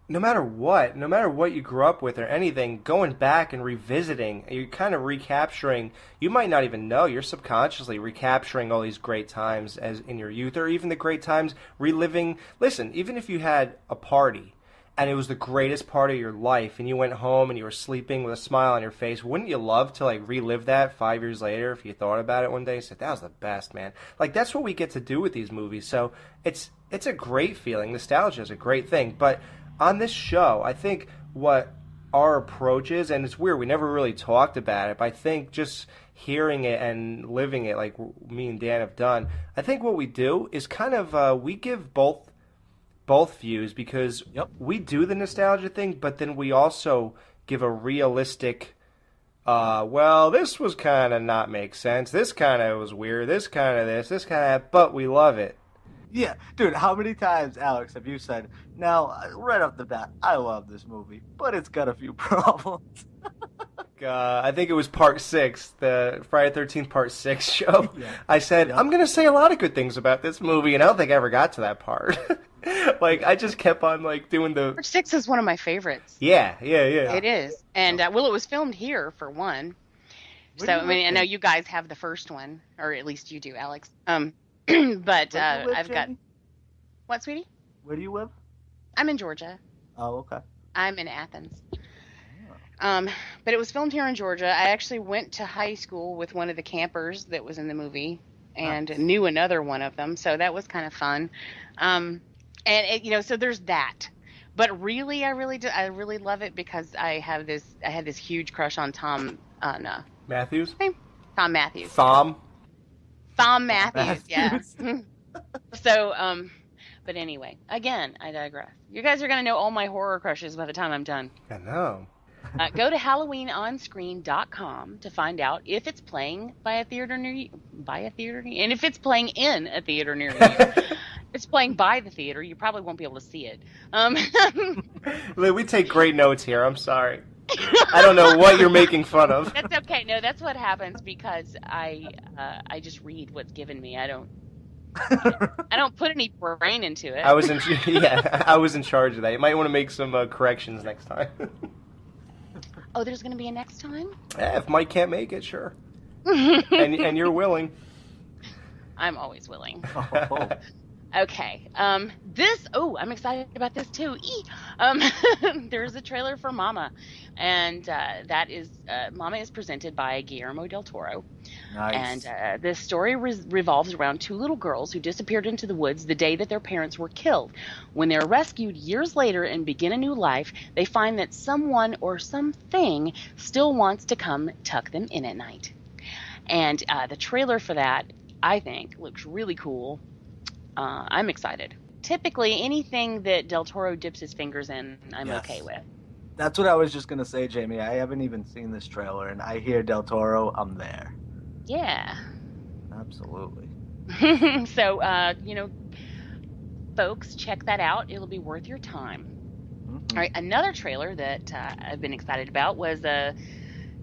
Speaker 5: No matter what you grew up with or anything, going back and revisiting, you're kind of recapturing, you might not even know, you're subconsciously recapturing all these great times as in your youth, or even the great times reliving. Listen, even if you had a party and it was the greatest part of your life and you went home and you were sleeping with a smile on your face, wouldn't you love to relive that 5 years later if you thought about it one day and said, that was the best, man? That's what we get to do with these movies. So it's a great feeling. Nostalgia is a great thing. But on this show, I think what our approach is, and it's weird, we never really talked about it, but I think just hearing it and living it like me and Dan have done, I think what we do is kind of, we give both views because we do the nostalgia thing, but then we also give a realistic, well, this was kind of not make sense, this kind of was weird, this kind of this kind of that, but we love it.
Speaker 6: Yeah, dude, how many times, Alex, have you said, now, right off the bat, I love this movie, but it's got a few problems.
Speaker 5: I think it was part 6, the Friday the 13th part 6 show. Yeah. I said, I'm going to say a lot of good things about this movie, and I don't think I ever got to that part. Like, I just kept on, like, doing the...
Speaker 13: Part 6 is one of my favorites.
Speaker 5: Yeah.
Speaker 13: It is. And, well, it was filmed here, for one. So, I mean, I know you guys have the first one, or at least you do, Alex. But I've got... What, sweetie?
Speaker 6: Where do you live?
Speaker 13: I'm in Georgia.
Speaker 6: Oh, okay.
Speaker 13: I'm in Athens. But it was filmed here in Georgia. I actually went to high school with one of the campers that was in the movie and knew another one of them. So that was kind of fun. And so there's that. But really, I really love it because I had this huge crush on
Speaker 5: Matthews?
Speaker 13: Tom Matthews.
Speaker 5: Tom
Speaker 13: Matthews, yeah. So, but anyway, again, I digress. You guys are going to know all my horror crushes by the time I'm done.
Speaker 5: I know.
Speaker 13: Go to HalloweenOnScreen.com to find out if it's playing by a theater near you, and if it's playing in a theater near you. If it's playing by the theater, you probably won't be able to see it.
Speaker 5: We take great notes here. I'm sorry. I don't know what you're making fun of.
Speaker 13: That's okay. No, that's what happens because I just read what's given me. I don't put any brain into it.
Speaker 5: I was in charge of that. You might want to make some corrections next time.
Speaker 13: Oh, there's going to be a next time?
Speaker 5: Yeah, if Mike can't make it, sure. and you're willing.
Speaker 13: I'm always willing. Okay. I'm excited about this too. There's a trailer for Mama, and that is Mama is presented by Guillermo del Toro.
Speaker 6: Nice.
Speaker 13: And this story revolves around 2 little girls who disappeared into the woods the day that their parents were killed. When they're rescued years later and begin a new life, they find that someone or something still wants to come tuck them in at night. And the trailer for that, I think, looks really cool. I'm excited. Typically, anything that Del Toro dips his fingers in, I'm okay with.
Speaker 6: That's what I was just going to say, Jamie. I haven't even seen this trailer, and I hear Del Toro, I'm there.
Speaker 13: Yeah.
Speaker 6: Absolutely.
Speaker 13: So, folks, check that out. It'll be worth your time. Mm-hmm. All right, another trailer that I've been excited about was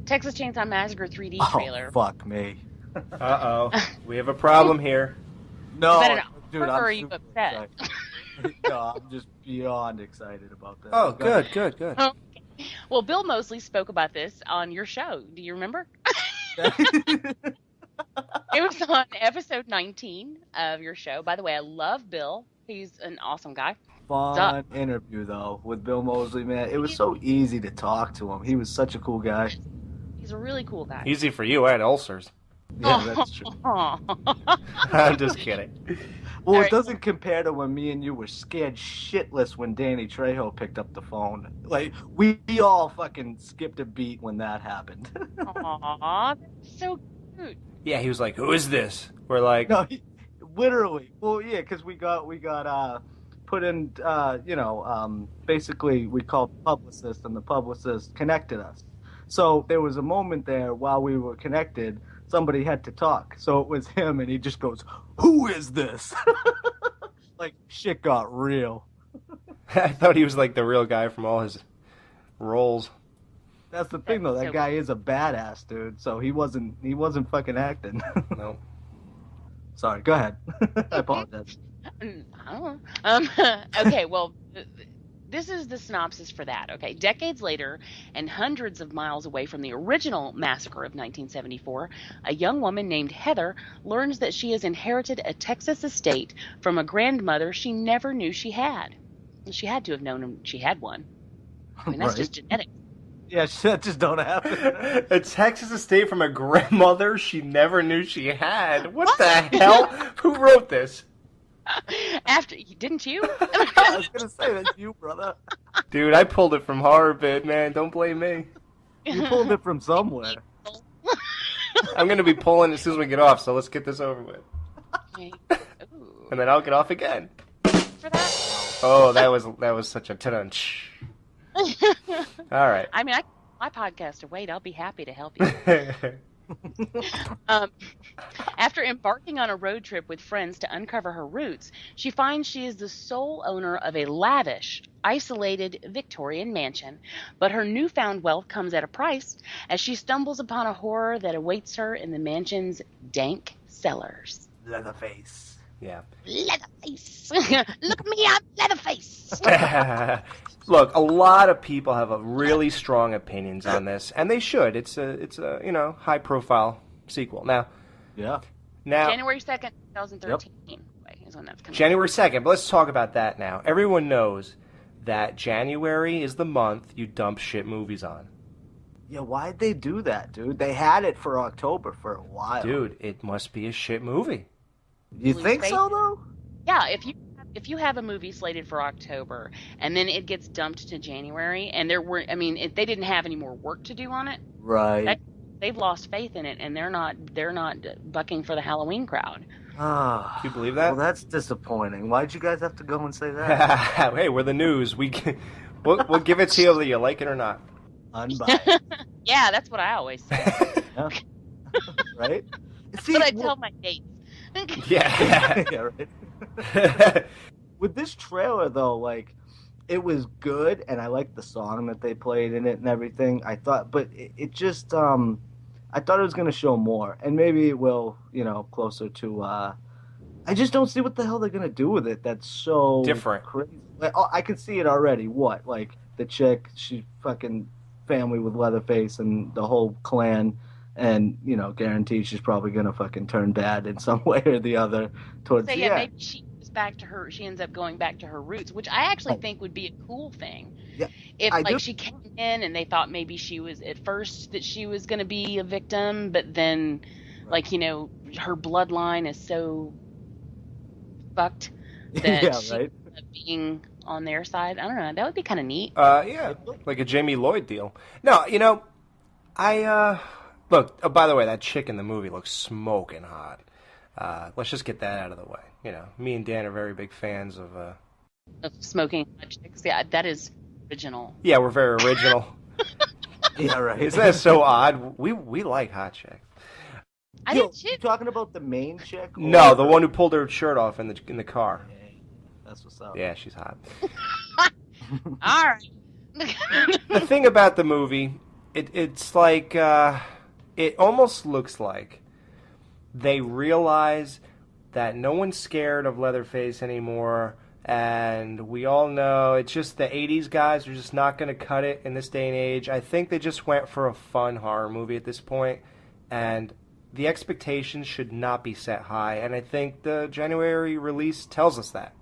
Speaker 13: Texas Chainsaw Massacre 3D trailer.
Speaker 6: Oh, fuck me.
Speaker 5: Uh-oh. We have a problem here.
Speaker 6: No,
Speaker 13: Is that an
Speaker 6: dude,
Speaker 13: offer,
Speaker 6: I'm
Speaker 13: or are you upset?
Speaker 6: No, I'm just beyond excited about that.
Speaker 5: Oh, good.
Speaker 13: Okay. Well, Bill Moseley spoke about this on your show. Do you remember? It was on episode 19 of your show. By the way, I love Bill. He's an awesome guy.
Speaker 6: Fun interview, though, with Bill Moseley, man. It was so easy to talk to him. He was such a cool guy.
Speaker 13: He's a really cool guy.
Speaker 5: Easy for you. I had ulcers.
Speaker 6: Yeah, that's true.
Speaker 5: I'm just kidding.
Speaker 6: Well, it doesn't compare to when me and you were scared shitless when Danny Trejo picked up the phone. Like, we all fucking skipped a beat when that happened.
Speaker 13: Aw, that's so cute.
Speaker 5: Yeah, he was like, "Who is this?" We're like,
Speaker 6: no, literally. Well, yeah, because we got put in, basically we called publicist, and the publicist connected us. So there was a moment there while we were connected, somebody had to talk. So it was him, and he just goes, "Who is this?" Like, shit got real.
Speaker 5: I thought he was like the real guy from all his roles.
Speaker 6: That's the thing, though. That guy is a badass, dude. So he wasn't fucking acting.
Speaker 5: No.
Speaker 6: Sorry, go ahead. I apologize.
Speaker 13: I don't know. Okay, well, this is the synopsis for that, okay? Decades later, and hundreds of miles away from the original massacre of 1974, a young woman named Heather learns that she has inherited a Texas estate from a grandmother she never knew she had. She had to have known she had one. I mean, that's just genetic.
Speaker 6: Yeah, that just don't happen.
Speaker 5: A Texas estate from a grandmother she never knew she had. What the hell? Who wrote this?
Speaker 13: Didn't you?
Speaker 6: I was gonna say that's you, brother.
Speaker 5: Dude, I pulled it from Horror Bid, man. Don't blame me.
Speaker 6: You pulled it from somewhere.
Speaker 5: I'm gonna be pulling as soon as we get off, so let's get this over with.
Speaker 13: Okay.
Speaker 5: And then I'll get off again.
Speaker 13: For that?
Speaker 5: Oh, that was such a ta-dunch. All right.
Speaker 13: I mean, my podcast to wait. I'll be happy to help you. After embarking on a road trip with friends to uncover her roots, she finds she is the sole owner of a lavish, isolated Victorian mansion. But her newfound wealth comes at a price as she stumbles upon a horror that awaits her in the mansion's dank cellars.
Speaker 6: Leatherface.
Speaker 5: Yeah.
Speaker 14: Leatherface. Look at me, I'm Leatherface.
Speaker 5: Look, a lot of people have a really strong opinions on this, and they should. It's a high profile sequel. Now,
Speaker 13: January 2nd, 2013 is when that's coming.
Speaker 5: January 2nd, but let's talk about that now. Everyone knows that January is the month you dump shit movies on.
Speaker 6: Yeah, why'd they do that, dude? They had it for October for a while.
Speaker 5: Dude, it must be a shit movie.
Speaker 6: You think so, though?
Speaker 13: Yeah, if you have a movie slated for October and then it gets dumped to January, and they didn't have any more work to do on it.
Speaker 6: Right.
Speaker 13: They've lost faith in it, and they're not bucking for the Halloween crowd.
Speaker 6: Ah,
Speaker 5: can you believe that?
Speaker 6: Well, that's disappointing. Why'd you guys have to go and say that?
Speaker 5: Hey, we're the news. We'll give it to you whether you like it or not.
Speaker 6: Unbiased.
Speaker 13: Yeah, that's what I always say.
Speaker 6: Yeah. Right?
Speaker 13: That's what I tell my dates.
Speaker 5: Yeah.
Speaker 6: Yeah, right. With this trailer, though, like, it was good, and I liked the song that they played in it and everything. I thought, but it just, I thought it was going to show more, and maybe it will, closer to, I just don't see what the hell they're going to do with it. That's so
Speaker 5: different.
Speaker 6: Crazy. Like, I can see it already. What? Like, the chick, she's fucking family with Leatherface and the whole clan. And, guaranteed she's probably going to fucking turn bad in some way or the other towards the end.
Speaker 13: Maybe she ends up going back to her roots, which I actually think would be a cool thing.
Speaker 6: Yeah.
Speaker 13: If, she came in and they thought maybe she was, at first, that she was going to be a victim, but then, her bloodline is so fucked that she ends up being on their side. I don't know. That would be kind of neat.
Speaker 5: Yeah. Like a Jamie Lloyd deal. No, Look, oh, by the way, that chick in the movie looks smoking hot. Let's just get that out of the way. Me and Dan are very big fans of
Speaker 13: smoking hot chicks. Yeah, that is original.
Speaker 5: Yeah, we're very original.
Speaker 6: Yeah, right.
Speaker 5: Isn't that so odd? We like hot chicks.
Speaker 6: You talking about the main chick?
Speaker 5: No, the one who pulled her shirt off in the car.
Speaker 6: That's what's up.
Speaker 5: Yeah, she's hot.
Speaker 13: All right.
Speaker 5: The thing about the movie, it's like... it almost looks like they realize that no one's scared of Leatherface anymore, and we all know it's just the 80s guys are just not going to cut it in this day and age. I think they just went for a fun horror movie at this point, and the expectations should not be set high, and I think the January release tells us that.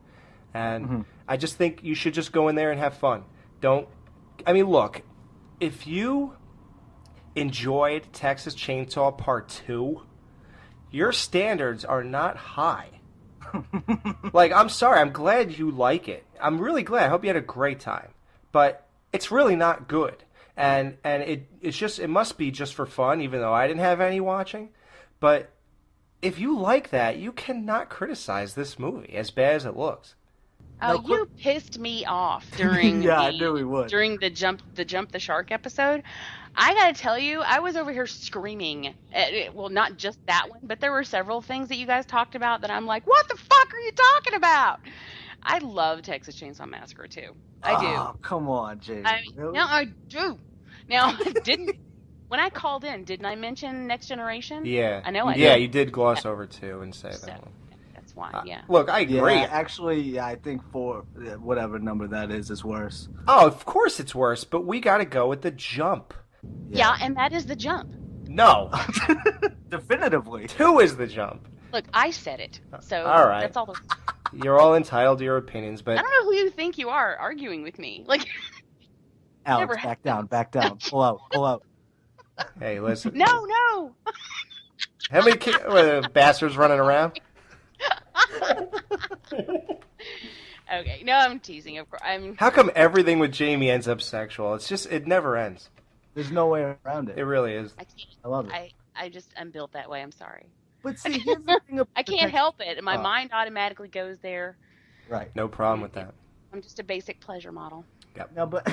Speaker 5: And I just think you should just go in there and have fun. Look, if you enjoyed Texas Chainsaw Part 2, your standards are not high. Like, I'm sorry, I'm glad you like it. I'm really glad. I hope you had a great time. But it's really not good. And it must be just for fun, even though I didn't have any watching. But if you like that, you cannot criticize this movie, as bad as it looks.
Speaker 13: Oh, you pissed me off during
Speaker 6: I knew we would.
Speaker 13: During the jump the shark episode. I gotta tell you, I was over here screaming. Well, not just that one, but there were several things that you guys talked about that I'm like, what the fuck are you talking about? I love Texas Chainsaw Massacre too. I do.
Speaker 6: Oh, come on, Jamie. Really?
Speaker 13: No, I do. Now, when I called in, didn't I mention Next Generation?
Speaker 5: Yeah.
Speaker 13: I know I did.
Speaker 5: Yeah, you did gloss over 2 and say that one.
Speaker 13: That's why, yeah.
Speaker 5: Look, I agree.
Speaker 6: Yeah, actually, I think 4, whatever number that is worse.
Speaker 5: Oh, of course it's worse, but we got to go with the jump.
Speaker 13: Yeah, and that is the jump.
Speaker 5: No.
Speaker 6: Definitively.
Speaker 5: 2 is the jump.
Speaker 13: Look, I said it, so
Speaker 5: all right.
Speaker 13: That's all.
Speaker 5: You're all entitled to your opinions, but...
Speaker 13: I don't know who you think you are arguing with me. Like,
Speaker 6: Alex, back down. Pull out.
Speaker 5: Hey, listen.
Speaker 13: No.
Speaker 5: How many bastards running around?
Speaker 13: Okay, no, I'm teasing. Of course,
Speaker 5: How come everything with Jamie ends up sexual? It's just, it never ends.
Speaker 6: There's no way around it.
Speaker 5: It really is.
Speaker 6: I love it.
Speaker 13: I'm built that way. I'm sorry.
Speaker 6: But see, here's the thing.
Speaker 13: I can't help it. My mind automatically goes there.
Speaker 6: Right.
Speaker 5: No problem with that.
Speaker 13: I'm just a basic pleasure model.
Speaker 5: Yep.
Speaker 6: Now, but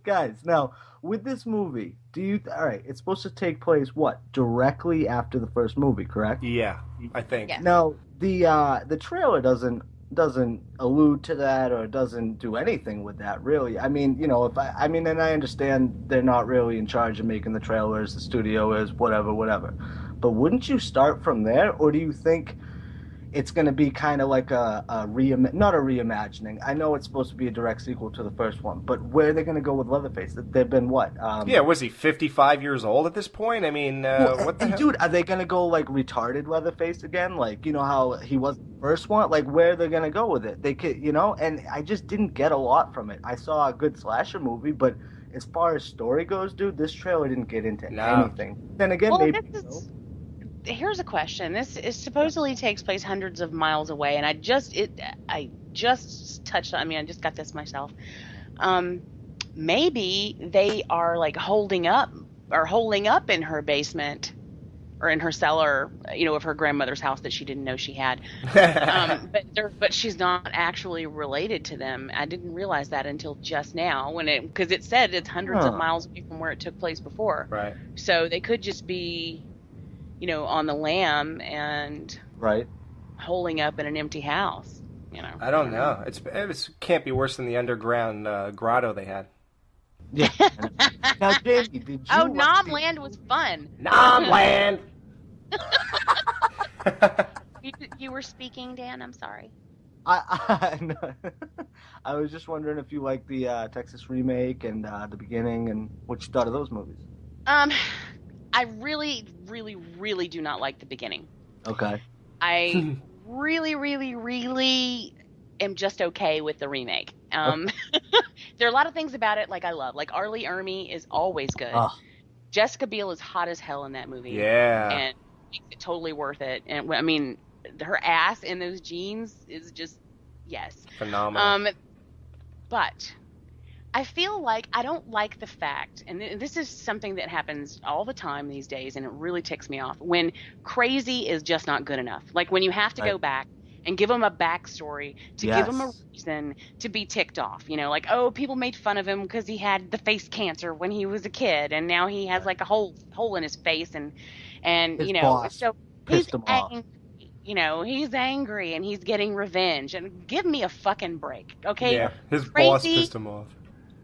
Speaker 6: guys, now with this movie, all right, it's supposed to take place directly after the first movie, correct?
Speaker 5: Yeah, I think.
Speaker 13: Yeah.
Speaker 6: Now, the trailer doesn't allude to that or doesn't do anything with that, really. I mean, and I understand they're not really in charge of making the trailers, the studio is, whatever. But wouldn't you start from there, or do you think it's going to be kind of like not a reimagining? I know it's supposed to be a direct sequel to the first one, but where are they going to go with Leatherface? They've been what?
Speaker 5: Was he 55 years old at this point? I mean, what the hell?
Speaker 6: Dude, are they going to go like retarded Leatherface again? Like, you know how he was the first one? Like, where are they going to go with it? They could, and I just didn't get a lot from it. I saw a good slasher movie, but as far as story goes, dude, this trailer didn't get into anything. Then again,
Speaker 13: here's a question. This supposedly takes place hundreds of miles away, and I just touched on. I mean, I just got this myself. Maybe they are like holding up in her basement or in her cellar, of her grandmother's house that she didn't know she had. But she's not actually related to them. I didn't realize that until just now because it said it's hundreds of miles away from where it took place before.
Speaker 5: Right.
Speaker 13: So they could just be on the lam and holding up in an empty house.
Speaker 5: I don't know. It can't be worse than the underground grotto they had.
Speaker 6: Yeah. Now, Jamie, did you?
Speaker 13: Oh, Nomland was fun.
Speaker 5: Nomland.
Speaker 13: You were speaking, Dan. I'm sorry.
Speaker 6: I was just wondering if you liked the Texas remake and the beginning, and what you thought of those movies.
Speaker 13: I really, really, really do not like the beginning.
Speaker 6: Okay.
Speaker 13: I really, really, really am just okay with the remake. There are a lot of things about it I love. Like Arlie Ermey is always good. Jessica Biel is hot as hell in that movie.
Speaker 5: Yeah.
Speaker 13: And makes it totally worth it. And I mean, her ass in those jeans is just, yes.
Speaker 5: Phenomenal.
Speaker 13: But I feel like I don't like the fact, and this is something that happens all the time these days, and it really ticks me off, when crazy is just not good enough. Like when you have to go back and give them a backstory, to give them a reason to be ticked off. People made fun of him because he had the face cancer when he was a kid, and now he has like a hole in his face, and
Speaker 6: his boss
Speaker 13: so
Speaker 6: he's
Speaker 13: angry. He's angry and he's getting revenge. And give me a fucking break, okay?
Speaker 5: Yeah, his boss pissed him off.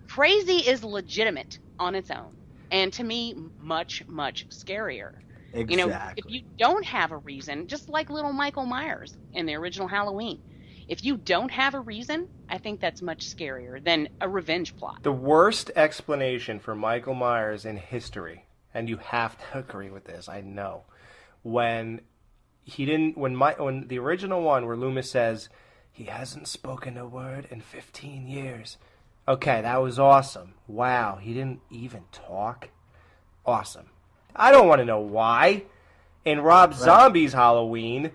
Speaker 13: Crazy is legitimate on its own, and to me, much, much scarier.
Speaker 6: Exactly.
Speaker 13: If you don't have a reason, just like little Michael Myers in the original Halloween, if you don't have a reason, I think that's much scarier than a revenge plot.
Speaker 5: The worst explanation for Michael Myers in history, and you have to agree with this, I know, when the original one where Loomis says, he hasn't spoken a word in 15 years. Okay, that was awesome. Wow, he didn't even talk? Awesome. I don't want to know why. In Rob Zombie's Halloween,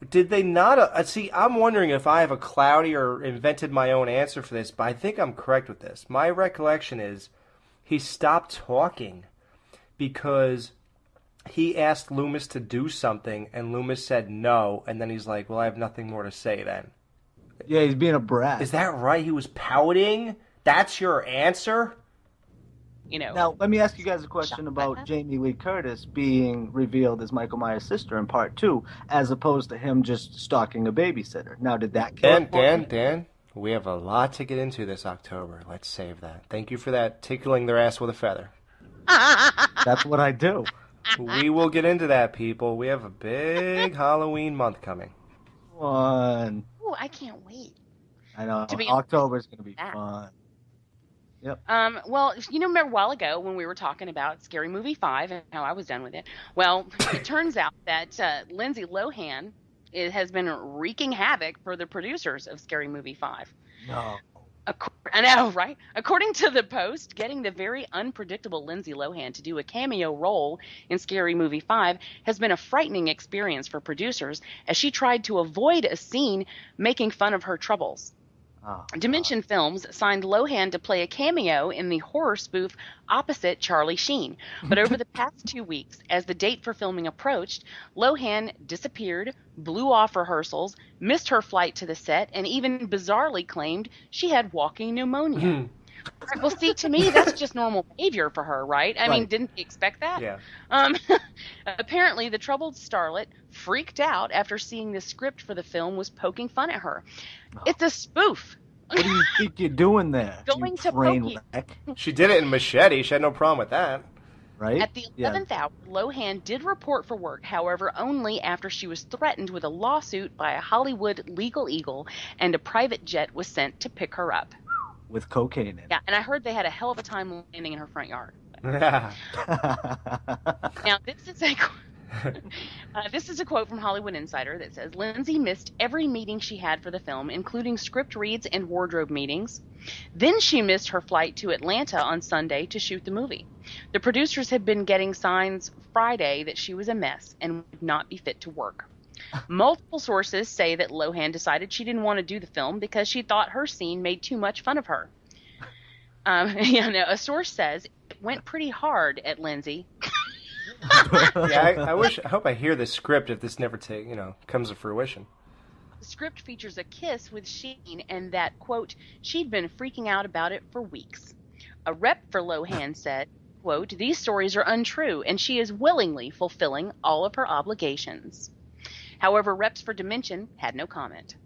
Speaker 5: did they not... see, I'm wondering if I have a cloudy or invented my own answer for this, but I think I'm correct with this. My recollection is he stopped talking because he asked Loomis to do something, and Loomis said no, and then he's like, well, I have nothing more to say then.
Speaker 6: Yeah, he's being a brat.
Speaker 5: Is that right? He was pouting? That's your answer?
Speaker 6: Now, let me ask you guys a question about Jamie Lee Curtis being revealed as Michael Myers' sister in Part 2, as opposed to him just stalking a babysitter. Now, did that kill
Speaker 5: Dan, we have a lot to get into this October. Let's save that. Thank you for that, tickling their ass with a feather.
Speaker 6: That's what I do.
Speaker 5: We will get into that, people. We have a big Halloween month coming.
Speaker 6: Fun.
Speaker 13: Oh, I can't wait.
Speaker 6: I know. October is going to be fun. Yep.
Speaker 13: Well, remember a while ago when we were talking about Scary Movie 5 and how I was done with it? Well, it turns out that Lindsay Lohan has been wreaking havoc for the producers of Scary Movie 5.
Speaker 6: No.
Speaker 13: I know, right? According to the Post, getting the very unpredictable Lindsay Lohan to do a cameo role in Scary Movie 5 has been a frightening experience for producers as she tried to avoid a scene making fun of her troubles. Dimension Films signed Lohan to play a cameo in the horror spoof opposite Charlie Sheen. But over the past 2 weeks, as the date for filming approached, Lohan disappeared, blew off rehearsals, missed her flight to the set, and even bizarrely claimed she had walking pneumonia. Well, see, to me, that's just normal behavior for her, right? I mean, didn't you expect that?
Speaker 5: Yeah.
Speaker 13: Apparently, the troubled starlet freaked out after seeing the script for the film was poking fun at her. It's a spoof.
Speaker 6: What do you think you're doing there?
Speaker 13: Going to
Speaker 6: train
Speaker 13: poke you.
Speaker 6: wreck?
Speaker 5: She did it in Machete. She had no problem with that.
Speaker 6: Right?
Speaker 13: At the 11th hour, Lohan did report for work, however, only after she was threatened with a lawsuit by a Hollywood legal eagle and a private jet was sent to pick her up.
Speaker 6: With cocaine in it.
Speaker 13: Yeah, and I heard they had a hell of a time landing in her front yard.
Speaker 5: Yeah.
Speaker 13: Now, this is a quote from Hollywood Insider that says, Lindsay missed every meeting she had for the film, including script reads and wardrobe meetings. Then she missed her flight to Atlanta on Sunday to shoot the movie. The producers had been getting signs Friday that she was a mess and would not be fit to work. Multiple sources say that Lohan decided she didn't want to do the film because she thought her scene made too much fun of her. A source says it went pretty hard at Lindsay.
Speaker 5: Yeah, I hope I hear the script if this never comes to fruition.
Speaker 13: The script features a kiss with Sheen and that, quote, she'd been freaking out about it for weeks. A rep for Lohan said, quote, these stories are untrue and she is willingly fulfilling all of her obligations. However, reps for Dimension had no comment.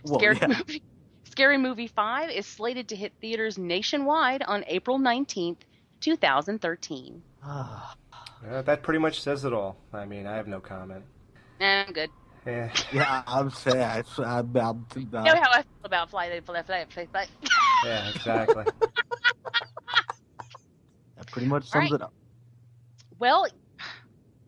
Speaker 13: Scary Movie 5 is slated to hit theaters nationwide on April 19th, 2013.
Speaker 5: That pretty much says it all. I mean, I have no comment.
Speaker 13: I'm good.
Speaker 6: Yeah, I'm sad.
Speaker 13: You know how I feel about flight.
Speaker 5: Yeah, exactly.
Speaker 6: That pretty much sums it up.
Speaker 13: Well,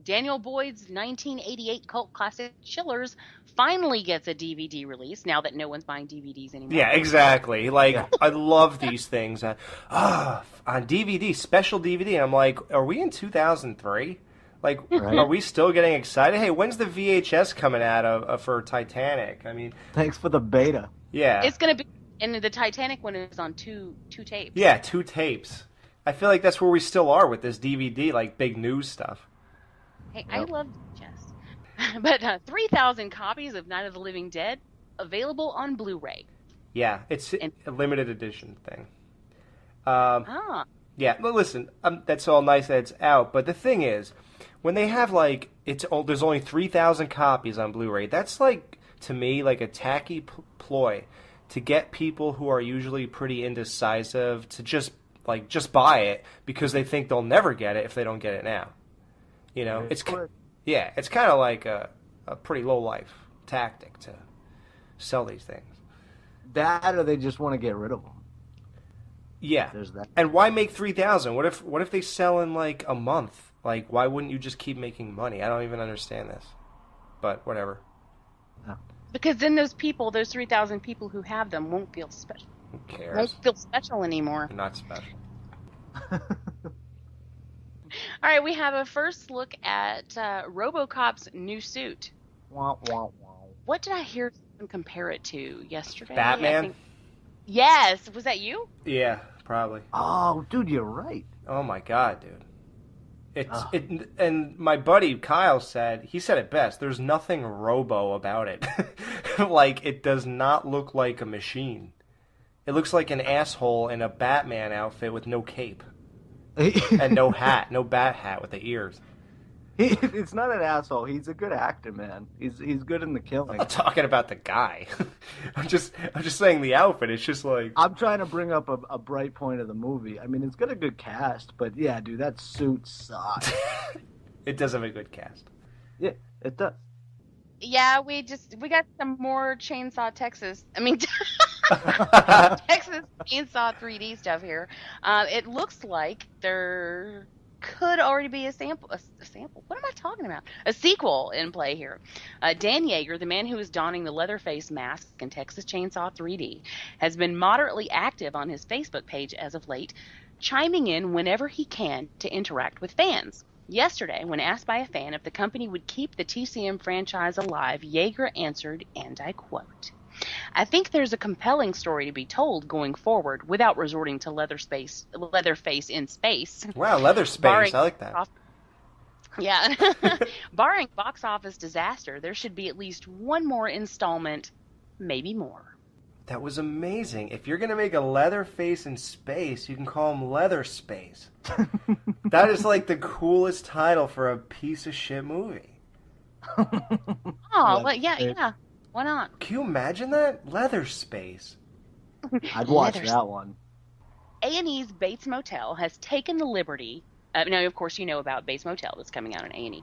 Speaker 13: Daniel Boyd's 1988 cult classic Chillers finally gets a DVD release now that no one's buying DVDs anymore.
Speaker 5: Yeah, exactly. I love these things. On DVD, special DVD. I'm like, are we in 2003? Are we still getting excited? Hey, when's the VHS coming out for Titanic? I mean,
Speaker 6: thanks for the beta.
Speaker 5: Yeah.
Speaker 13: It's going to be, and the Titanic one is on two tapes.
Speaker 5: Yeah, 2 tapes. I feel like that's where we still are with this DVD, big news stuff.
Speaker 13: Hey, I love VHS. But 3,000 copies of Night of the Living Dead available on Blu-ray.
Speaker 5: Yeah, it's a limited edition thing. Yeah, well, listen, that's all nice that it's out, but the thing is, when they have, there's only 3,000 copies on Blu-ray, that's, to me, a tacky ploy to get people who are usually pretty indecisive to just buy it because they think they'll never get it if they don't get it now. It's kind of like a pretty low-life tactic to sell these things.
Speaker 6: That or they just want to get rid of them.
Speaker 5: Yeah.
Speaker 6: There's that.
Speaker 5: And why make 3,000? What if they sell in a month? Why wouldn't you just keep making money? I don't even understand this. But whatever.
Speaker 6: No.
Speaker 13: Because then those 3,000 people who have them won't feel special.
Speaker 5: Who cares?
Speaker 13: Won't feel special anymore.
Speaker 5: They're not special.
Speaker 13: All right, we have a first look at RoboCop's new suit.
Speaker 6: Wah, wah, wah.
Speaker 13: What did I hear someone compare it to yesterday?
Speaker 5: Batman?
Speaker 13: Yes. Was that you?
Speaker 5: Yeah, probably.
Speaker 6: Oh, dude, you're right.
Speaker 5: Oh, my God, dude. And my buddy Kyle said it best. There's nothing robo about it. It does not look like a machine. It looks like an asshole in a Batman outfit with no cape. And no hat, no bat hat with the ears.
Speaker 6: It's not an asshole. He's a good actor, man. He's good in the killing.
Speaker 5: I'm not talking about the guy. I'm just saying the outfit. It's just
Speaker 6: I'm trying to bring up a bright point of the movie. I mean, it's got a good cast, but yeah, dude, that suit sucks.
Speaker 5: It does have a good cast.
Speaker 6: Yeah, it does.
Speaker 13: Yeah, we got some more Chainsaw Texas. Texas Chainsaw 3D stuff here. It looks like there could already be a sample. What am I talking about? A sequel in play here. Dan Yeager, the man who is donning the Leatherface mask in Texas Chainsaw 3D, has been moderately active on his Facebook page as of late, chiming in whenever he can to interact with fans. Yesterday, when asked by a fan if the company would keep the TCM franchise alive, Yeager answered, and I quote, "I think there's a compelling story to be told going forward without resorting to Leatherface in space."
Speaker 5: Wow, Leatherface. I like that.
Speaker 13: Yeah. Barring box office disaster, there should be at least one more installment, maybe more.
Speaker 5: That was amazing. If you're going to make a Leatherface in space, you can call him Leatherspace. That is like the coolest title for a piece of shit movie.
Speaker 13: Oh, well, yeah. Why not?
Speaker 5: Can you imagine that? Leatherspace.
Speaker 6: I'd watch that one.
Speaker 13: A&E's Bates Motel has taken the liberty... now, of course, you know about Bates Motel that's coming out on A&E.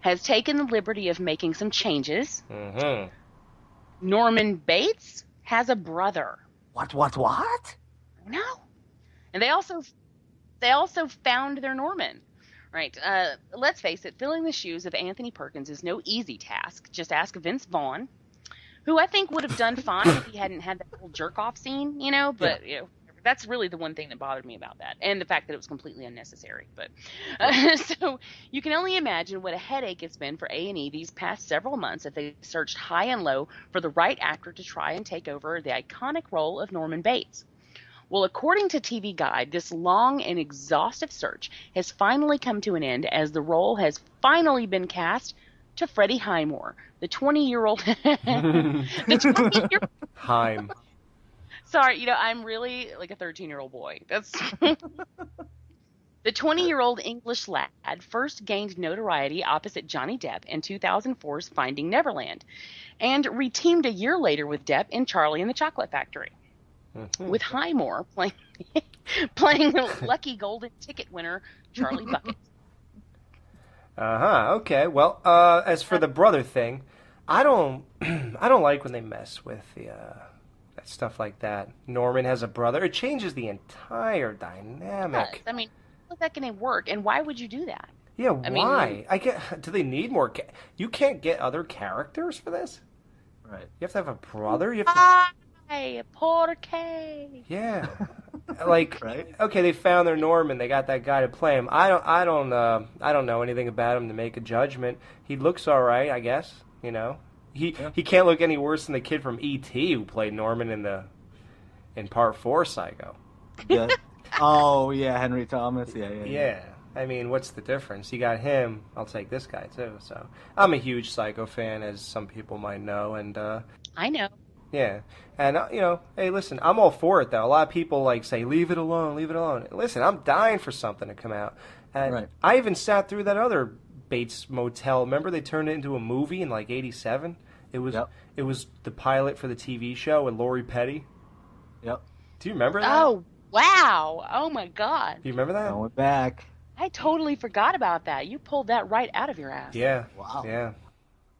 Speaker 13: Has taken the liberty of making some changes.
Speaker 5: Mm-hmm.
Speaker 13: Norman Bates has a brother.
Speaker 6: What?
Speaker 13: No. And they also found their Norman. Right. Let's face it, filling the shoes of Anthony Perkins is no easy task. Just ask Vince Vaughn, who I think would have done fine if he hadn't had that whole jerk-off scene, but, that's really the one thing that bothered me about that, and the fact that it was completely unnecessary. But so you can only imagine what a headache it's been for A&E these past several months as they searched high and low for the right actor to try and take over the iconic role of Norman Bates. Well, according to TV Guide, this long and exhaustive search has finally come to an end as the role has finally been cast to Freddie Highmore, the 20-year-old...
Speaker 5: Heim.
Speaker 13: Sorry, I'm really like a 13-year-old boy. That's the 20-year-old English lad first gained notoriety opposite Johnny Depp in 2004's Finding Neverland, and reteamed a year later with Depp in Charlie and the Chocolate Factory. Mm-hmm. With Highmore playing the lucky golden ticket winner Charlie Bucket.
Speaker 5: Okay. Well, as for the brother thing, I don't like when they mess with the stuff like that. Norman has a brother. It changes the entire dynamic.
Speaker 13: I mean, how is that going to work? And why would you do that?
Speaker 5: Yeah, why? Do they need more? You can't get other characters for this?
Speaker 6: Right.
Speaker 5: You have to have a brother? You have to...
Speaker 13: Hey, Porque.
Speaker 5: Yeah. Like, right? Okay, they found their Norman. They got that guy to play him. I don't know anything about him to make a judgment. He looks all right, I guess. He can't look any worse than the kid from E.T. who played Norman in Part 4 Psycho.
Speaker 6: Yeah. Oh yeah, Henry Thomas. Yeah.
Speaker 5: I mean, what's the difference? You got him. I'll take this guy too. So I'm a huge Psycho fan, as some people might know, and
Speaker 13: I know.
Speaker 5: Yeah, and hey, listen, I'm all for it though. A lot of people say, leave it alone. Listen, I'm dying for something to come out, and right. I even sat through that other Bates Motel. Remember, they turned it into a movie in '87. It was the pilot for the TV show with Lori Petty.
Speaker 6: Yep.
Speaker 5: Do you remember that?
Speaker 13: Oh wow! Oh my God!
Speaker 5: Do you remember that?
Speaker 6: Going back.
Speaker 13: I totally forgot about that. You pulled that right out of your ass.
Speaker 5: Yeah.
Speaker 6: Wow.
Speaker 5: Yeah.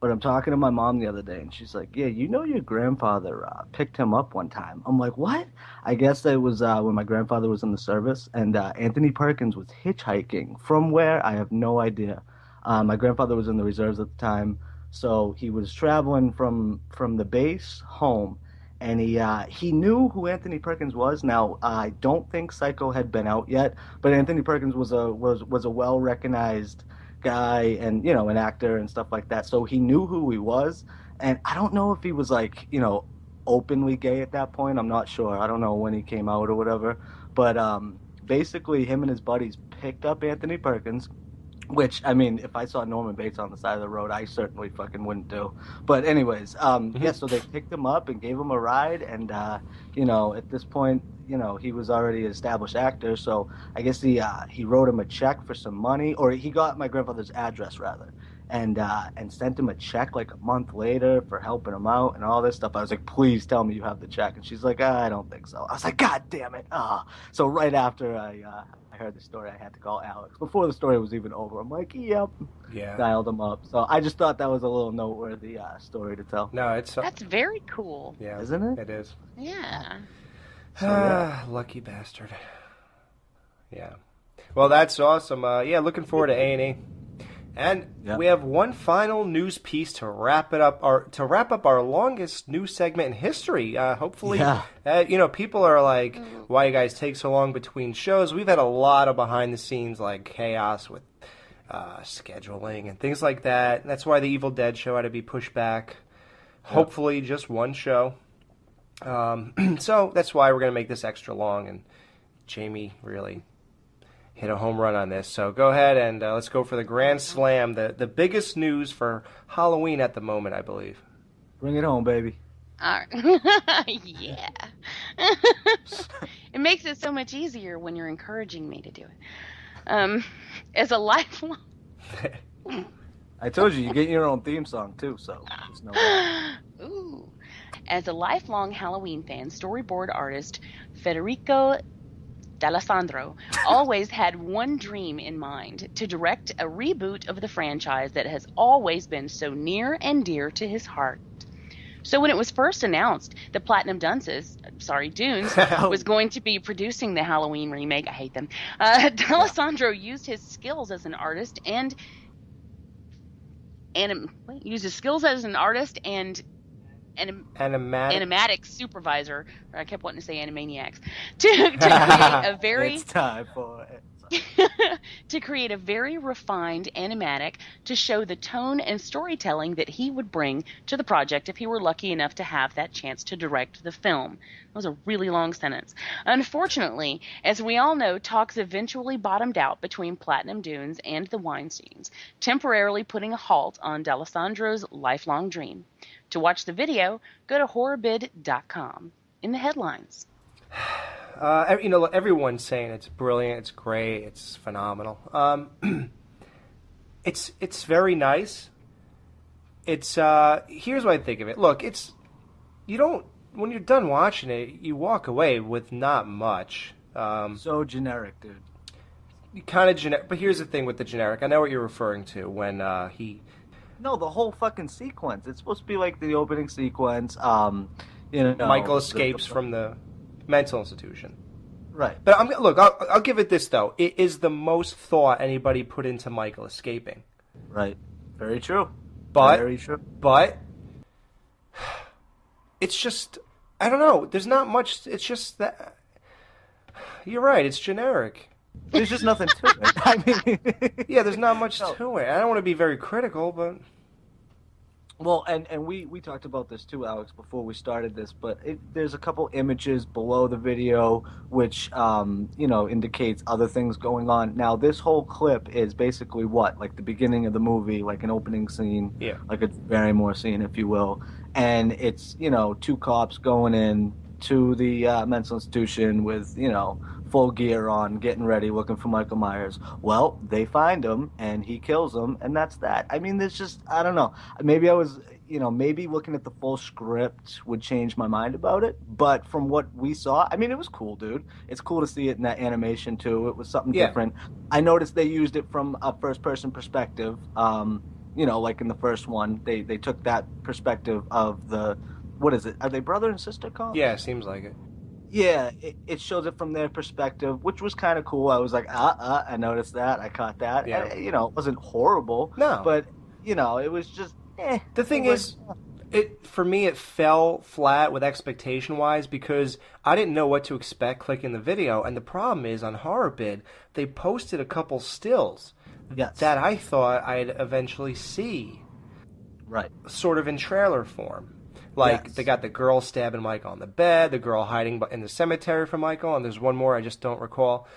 Speaker 6: But I'm talking to my mom the other day, and she's like, yeah, your grandfather picked him up one time. I'm like, what? I guess it was when my grandfather was in the service, and Anthony Perkins was hitchhiking. From where? I have no idea. My grandfather was in the reserves at the time, so he was traveling from the base home, and he knew who Anthony Perkins was. Now, I don't think Psycho had been out yet, but Anthony Perkins was a well-recognized guy and an actor and stuff like that, so he knew who he was. And I don't know if he was openly gay at that point. I'm not sure. I don't know when he came out or whatever, but basically him and his buddies picked up Anthony Perkins, which, I mean, if I saw Norman Bates on the side of the road, I certainly fucking wouldn't do. But anyways, yeah, so they picked him up and gave him a ride, and at this point, he was already an established actor, so I guess he wrote him a check for some money, or he got my grandfather's address rather, and sent him a check a month later for helping him out and all this stuff. I was like, please tell me you have the check, and she's like, I don't think so. I was like, God damn it! So right after I heard the story, I had to call Alex before the story was even over. I'm like, yep,
Speaker 5: yeah,
Speaker 6: dialed him up. So I just thought that was a little noteworthy story to tell.
Speaker 5: No,
Speaker 13: that's very cool.
Speaker 5: Yeah,
Speaker 6: isn't it?
Speaker 5: It is.
Speaker 13: Yeah.
Speaker 6: So, yeah.
Speaker 5: Lucky bastard. Yeah. Well, that's awesome. Yeah, looking forward to A&E. And we have one final news piece to wrap up our longest news segment in history. Hopefully, people are like, "Why you guys take so long between shows?" We've had a lot of behind the scenes like chaos with scheduling and things like that. And that's why the Evil Dead show had to be pushed back. Hopefully, just one show. So that's why we're going to make this extra long. And Jamie really hit a home run on this. So go ahead and let's go for the Grand Slam, the biggest news for Halloween at the moment, I believe.
Speaker 6: Bring it home, baby.
Speaker 13: Yeah. It makes it so much easier when you're encouraging me to do it. As a lifelong...
Speaker 6: I told you get your own theme song, too, so there's no way.
Speaker 13: Ooh. As a lifelong Halloween fan, storyboard artist Federico D'Alessandro always had one dream in mind: to direct a reboot of the franchise that has always been so near and dear to his heart. So when it was first announced that Platinum Dunes was going to be producing the Halloween remake, I hate them, D'Alessandro used his skills as an artist and animatic supervisor, or I kept wanting to say animaniacs, to create a very...
Speaker 6: It's time for it.
Speaker 13: to create a very refined animatic to show the tone and storytelling that he would bring to the project if he were lucky enough to have that chance to direct the film. That was a really long sentence. Unfortunately, as we all know, talks eventually bottomed out between Platinum Dunes and the Weinsteins, temporarily putting a halt on D'Alessandro's lifelong dream. To watch the video, go to horrorbid.com. In the headlines.
Speaker 5: Everyone's saying it's brilliant, it's great, it's phenomenal. It's very nice. It's here's what I think of it. Look, when you're done watching it, you walk away with not much.
Speaker 6: So generic, dude.
Speaker 5: Kind of generic, but here's the thing with the generic. I know what you're referring to when he.
Speaker 6: No, the whole fucking sequence. It's supposed to be like the opening sequence.
Speaker 5: Michael escapes from the mental institution.
Speaker 6: Right.
Speaker 5: But I'll give it this, though. It is the most thought anybody put into Michael escaping.
Speaker 6: Right. Very true.
Speaker 5: Very true. But it's just, I don't know. There's not much. It's just that. You're right. It's generic.
Speaker 6: There's just nothing to it. I mean,
Speaker 5: yeah, there's not much to it. I don't want to be very critical, but...
Speaker 6: Well, and we talked about this too, Alex, before we started this, but there's a couple images below the video which, indicates other things going on. Now, this whole clip is basically what? Like the beginning of the movie, like an opening scene, like a Barrymore scene, if you will. And it's, two cops going in to the mental institution with, full gear on, getting ready, looking for Michael Myers. Well, they find him, and he kills them, and that's that. I mean, there's just, I don't know. Maybe I was, maybe looking at the full script would change my mind about it, but from what we saw, I mean, it was cool, dude. It's cool to see it in that animation, too. It was something different. I noticed they used it from a first-person perspective. Like in the first one, they took that perspective of the, what is it? Are they brother and sister cops?
Speaker 5: Yeah, it seems like it.
Speaker 6: Yeah, it shows it from their perspective, which was kind of cool. I was like, I noticed that. I caught that.
Speaker 5: Yeah.
Speaker 6: It wasn't horrible.
Speaker 5: No.
Speaker 6: But, it was just,
Speaker 5: The thing is, for me, it fell flat with expectation-wise because I didn't know what to expect clicking the video. And the problem is, on HorrorBid, they posted a couple stills that I thought I'd eventually see.
Speaker 6: Right.
Speaker 5: Sort of in trailer form. Like, they got the girl stabbing Michael on the bed, the girl hiding in the cemetery for Michael, and there's one more I just don't recall.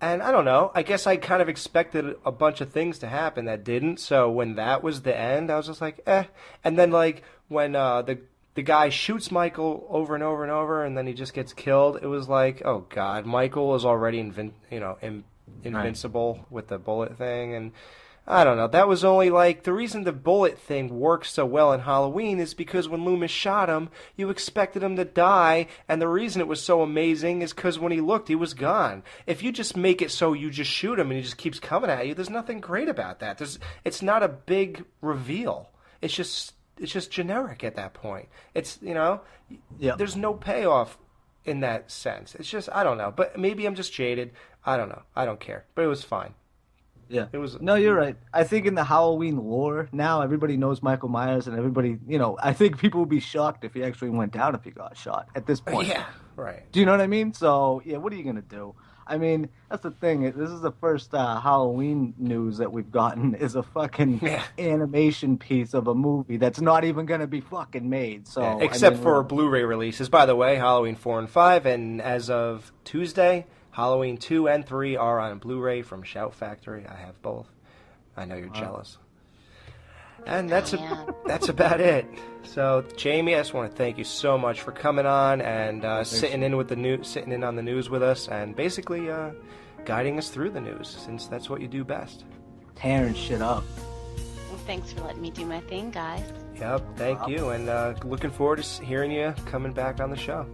Speaker 5: And I don't know, I guess I kind of expected a bunch of things to happen that didn't, so when that was the end, I was just like, eh. And then, like, when the guy shoots Michael over and over and over, and then he just gets killed, it was like, oh, God, Michael is already invincible with the bullet thing, and... I don't know. That was only the reason the bullet thing works so well in Halloween is because when Loomis shot him, you expected him to die, and the reason it was so amazing is because when he looked, he was gone. If you just make it so you just shoot him and he just keeps coming at you, there's nothing great about that. It's not a big reveal. It's just generic at that point. It's, there's no payoff in that sense. It's just, I don't know. But maybe I'm just jaded. I don't know. I don't care. But it was fine.
Speaker 6: Yeah.
Speaker 5: It was.
Speaker 6: No, you're right. I think in the Halloween lore now, everybody knows Michael Myers, and everybody, I think people would be shocked if he actually went down if he got shot at this point.
Speaker 5: Yeah, right.
Speaker 6: Do you know what I mean? So, yeah, what are you going to do? I mean, that's the thing. This is the first Halloween news that we've gotten is a fucking animation piece of a movie that's not even going to be fucking made. So
Speaker 5: except for Blu-ray releases. By the way, Halloween 4 and 5, and as of Tuesday, Halloween 2 and 3 are on Blu-ray from Shout Factory. I have both. I know you're jealous. And that's about it. So, Jamie, I just want to thank you so much for coming on and sitting in on the news with us, and basically guiding us through the news, since that's what you do best.
Speaker 6: Tearing shit up.
Speaker 13: Well, thanks for letting me do my thing, guys.
Speaker 5: Yep, thank you, and looking forward to hearing you coming back on the show.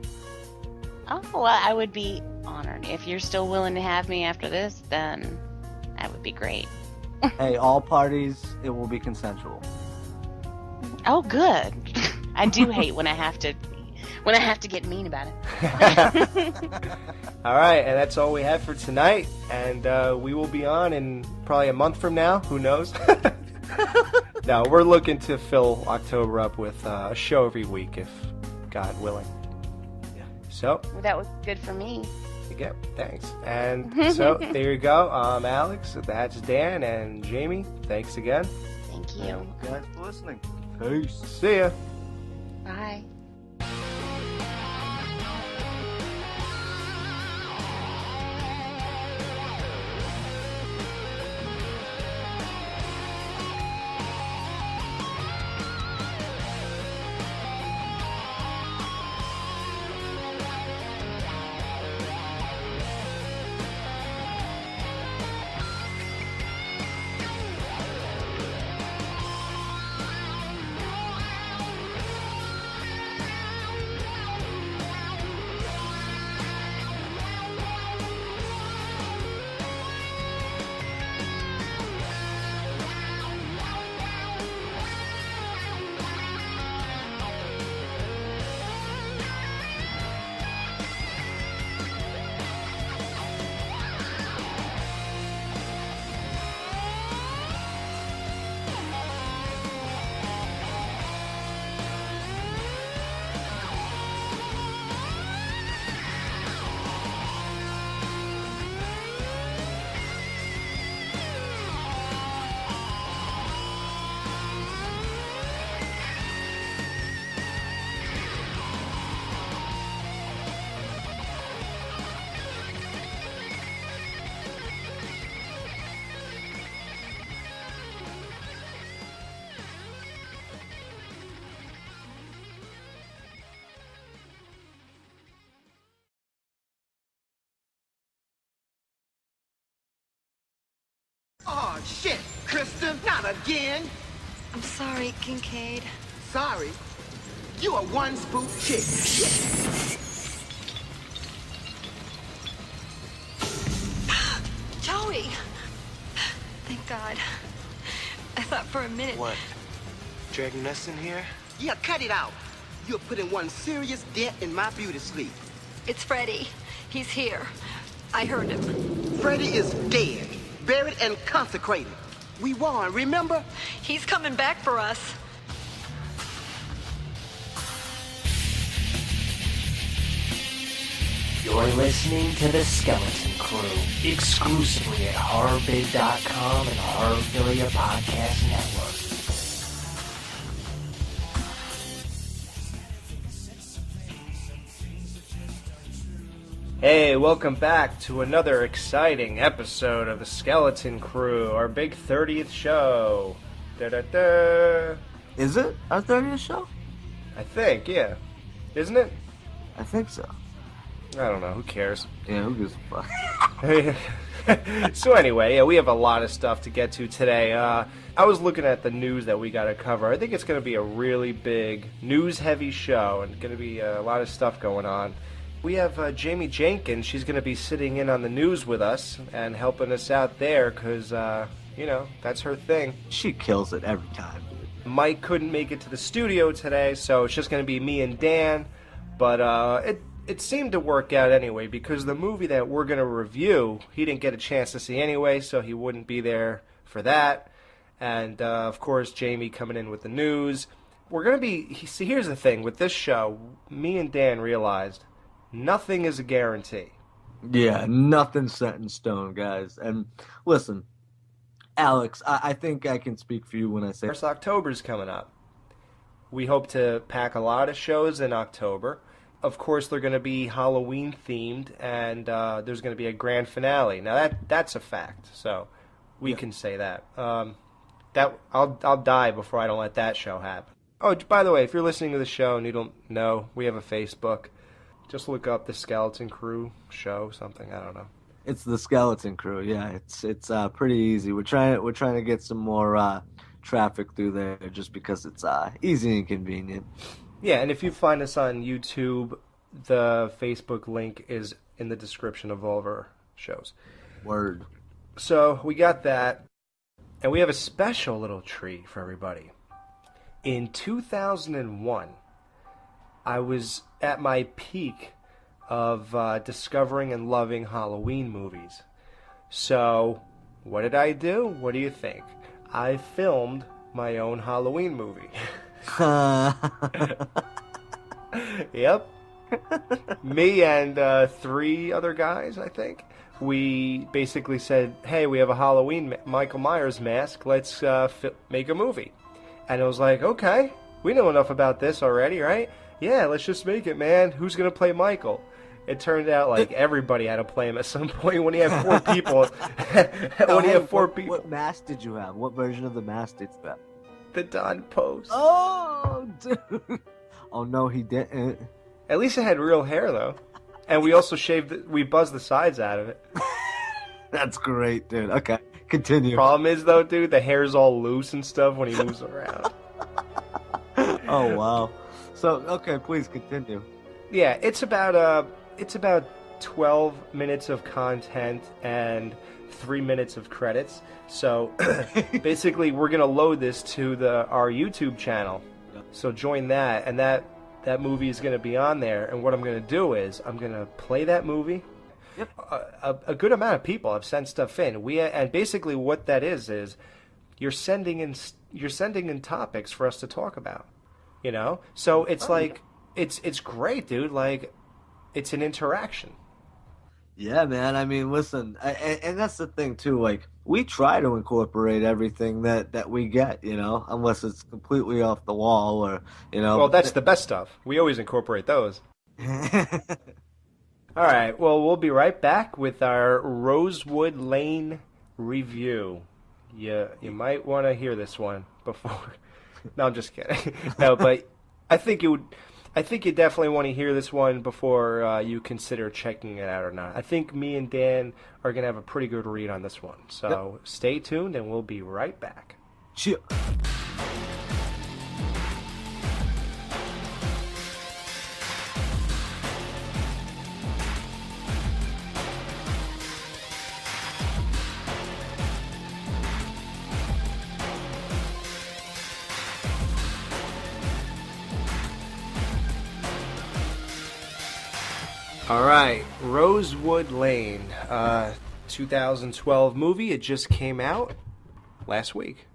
Speaker 13: Oh, well, I would be honored. If you're still willing to have me after this, then that would be great.
Speaker 6: Hey, all parties, it will be consensual.
Speaker 13: Oh, good. I do hate when I have to get mean about it.
Speaker 5: All right, and that's all we have for tonight. And we will be on in probably a month from now. Who knows? No, we're looking to fill October up with a show every week, if God willing. Yeah. So.
Speaker 13: Well, that was good for me.
Speaker 5: Yeah, thanks. And so there you go. Alex, that's Dan, and Jamie. Thanks again.
Speaker 13: Thank you.
Speaker 6: Thank you guys for listening. Peace.
Speaker 5: See ya.
Speaker 13: Bye.
Speaker 1: Oh, shit, Kristen, not again.
Speaker 2: I'm sorry, Kincaid.
Speaker 1: Sorry? You are one spook chick.
Speaker 2: Joey! Thank God. I thought for a minute...
Speaker 3: What? Dragging us in here?
Speaker 1: Yeah, cut it out. You're putting one serious dent in my beauty sleep.
Speaker 2: It's Freddy. He's here. I heard him.
Speaker 1: Freddy is dead, buried and consecrated. We won, remember?
Speaker 2: He's coming back for us.
Speaker 4: You're listening to The Skeleton Crew, exclusively at HorrorBid.com and Horrorphilia Podcast Network.
Speaker 5: Hey, welcome back to another exciting episode of The Skeleton Crew, our big 30th show. Da-da-da.
Speaker 6: Is it our 30th show?
Speaker 5: I think, yeah. Isn't it?
Speaker 6: I think so.
Speaker 5: I don't know, who cares?
Speaker 6: Yeah, who gives a
Speaker 5: fuck? So anyway, yeah, we have a lot of stuff to get to today. I was looking at the news that we got to cover. I think it's going to be a really big, news-heavy show, and going to be a lot of stuff going on. We have Jamie Jenkins. She's going to be sitting in on the news with us and helping us out there because, you know, that's her thing.
Speaker 6: She kills it every time, dude.
Speaker 5: Mike couldn't make it to the studio today, so it's just going to be me and Dan. But it seemed to work out anyway, because the movie that we're going to review, he didn't get a chance to see anyway, so he wouldn't be there for that. And, of course, Jamie coming in with the news. We're going to be... See, here's the thing. With this show, me and Dan realized nothing is a guarantee.
Speaker 6: Yeah, nothing's set in stone, guys. And listen, Alex, I think I can speak for you when I say...
Speaker 5: First October's coming up. We hope to pack a lot of shows in October. Of course, they're going to be Halloween-themed, and there's going to be a grand finale. Now, that's a fact, so we can say that. I'll die before I don't let that show happen. Oh, by the way, if you're listening to the show and you don't know, we have a Facebook. Just look up the Skeleton Crew show, something, I don't know.
Speaker 6: It's the Skeleton Crew, yeah. It's pretty easy. We're trying to get some more traffic through there just because it's easy and convenient.
Speaker 5: Yeah, and if you find us on YouTube, the Facebook link is in the description of all of our shows.
Speaker 6: Word.
Speaker 5: So we got that, and we have a special little treat for everybody. In 2001, I was at my peak of discovering and loving Halloween movies. So, what did I do? What do you think? I filmed my own Halloween movie. Yep. Me and 3 other guys, I think. We basically said, hey, we have a Halloween Michael Myers mask. Let's make a movie. And it was like, okay, we know enough about this already, right? Yeah, let's just make it, man. Who's going to play Michael? It turned out like everybody had to play him at some point when you have 4 people.
Speaker 6: What mask did you have? What version of the mask did you have?
Speaker 5: The Don Post.
Speaker 6: Oh, dude. Oh, no, he didn't.
Speaker 5: At least it had real hair, though. And we also we buzzed the sides out of it.
Speaker 6: That's great, dude. Okay, continue.
Speaker 5: Problem is, though, dude, the hair's all loose and stuff when he moves around.
Speaker 6: Oh, wow. So, okay, please continue.
Speaker 5: Yeah, it's about 12 minutes of content and 3 minutes of credits. So, basically, we're going to load this to our YouTube channel. So join that, and that movie is going to be on there. And what I'm going to do is I'm going to play that movie. Yep. A good amount of people have sent stuff in. And basically what that is you're sending in topics for us to talk about. You know? So it's it's great, dude. Like, it's an interaction.
Speaker 6: Yeah, man. I mean, listen, and that's the thing too. Like, we try to incorporate everything that we get, you know, unless it's completely off the wall or, you know.
Speaker 5: Well, that's the best stuff. We always incorporate those. All right. Well, we'll be right back with our Rosewood Lane review. You might want to hear this one before. No, I'm just kidding. No, but I think you definitely want to hear this one before you consider checking it out or not. I think me and Dan are going to have a pretty good read on this one. So Stay tuned, and we'll be right back.
Speaker 6: Cheers.
Speaker 5: All right, Rosewood Lane, 2012 movie. It just came out last week.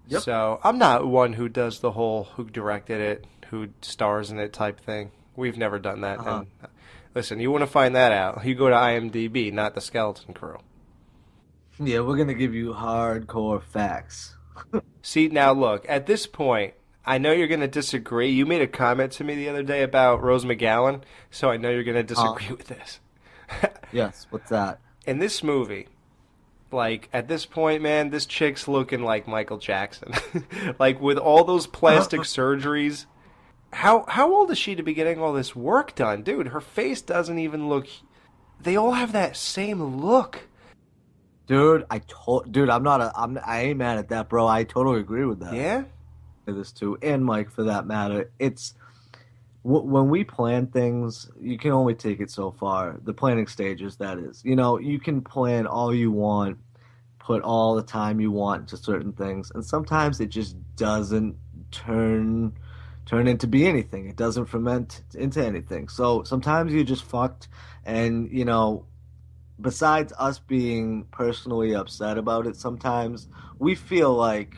Speaker 5: Yep. So I'm not one who does the whole who directed it, who stars in it type thing. We've never done that. And listen, you want to find that out, you go to IMDb, not the Skeleton Crew.
Speaker 6: Yeah, we're going to give you hardcore facts.
Speaker 5: See, now look, at this point, I know you're going to disagree. You made a comment to me the other day about Rose McGowan, so I know you're going to disagree with this.
Speaker 6: Yes, what's that?
Speaker 5: In this movie, like, at this point, man, this chick's looking like Michael Jackson. Like, with all those plastic surgeries. How old is she to be getting all this work done? Dude, her face doesn't even look... They all have that same look.
Speaker 6: Dude, I ain't mad at that, bro. I totally agree with that.
Speaker 5: Yeah?
Speaker 6: This too, and Mike for that matter. It's when we plan things, you can only take it so far. The planning stages, that is. You know, you can plan all you want, put all the time you want into certain things, and sometimes it just doesn't turn turn into be anything. It doesn't ferment into anything. So sometimes you're just fucked, and besides us being personally upset about it, sometimes we feel like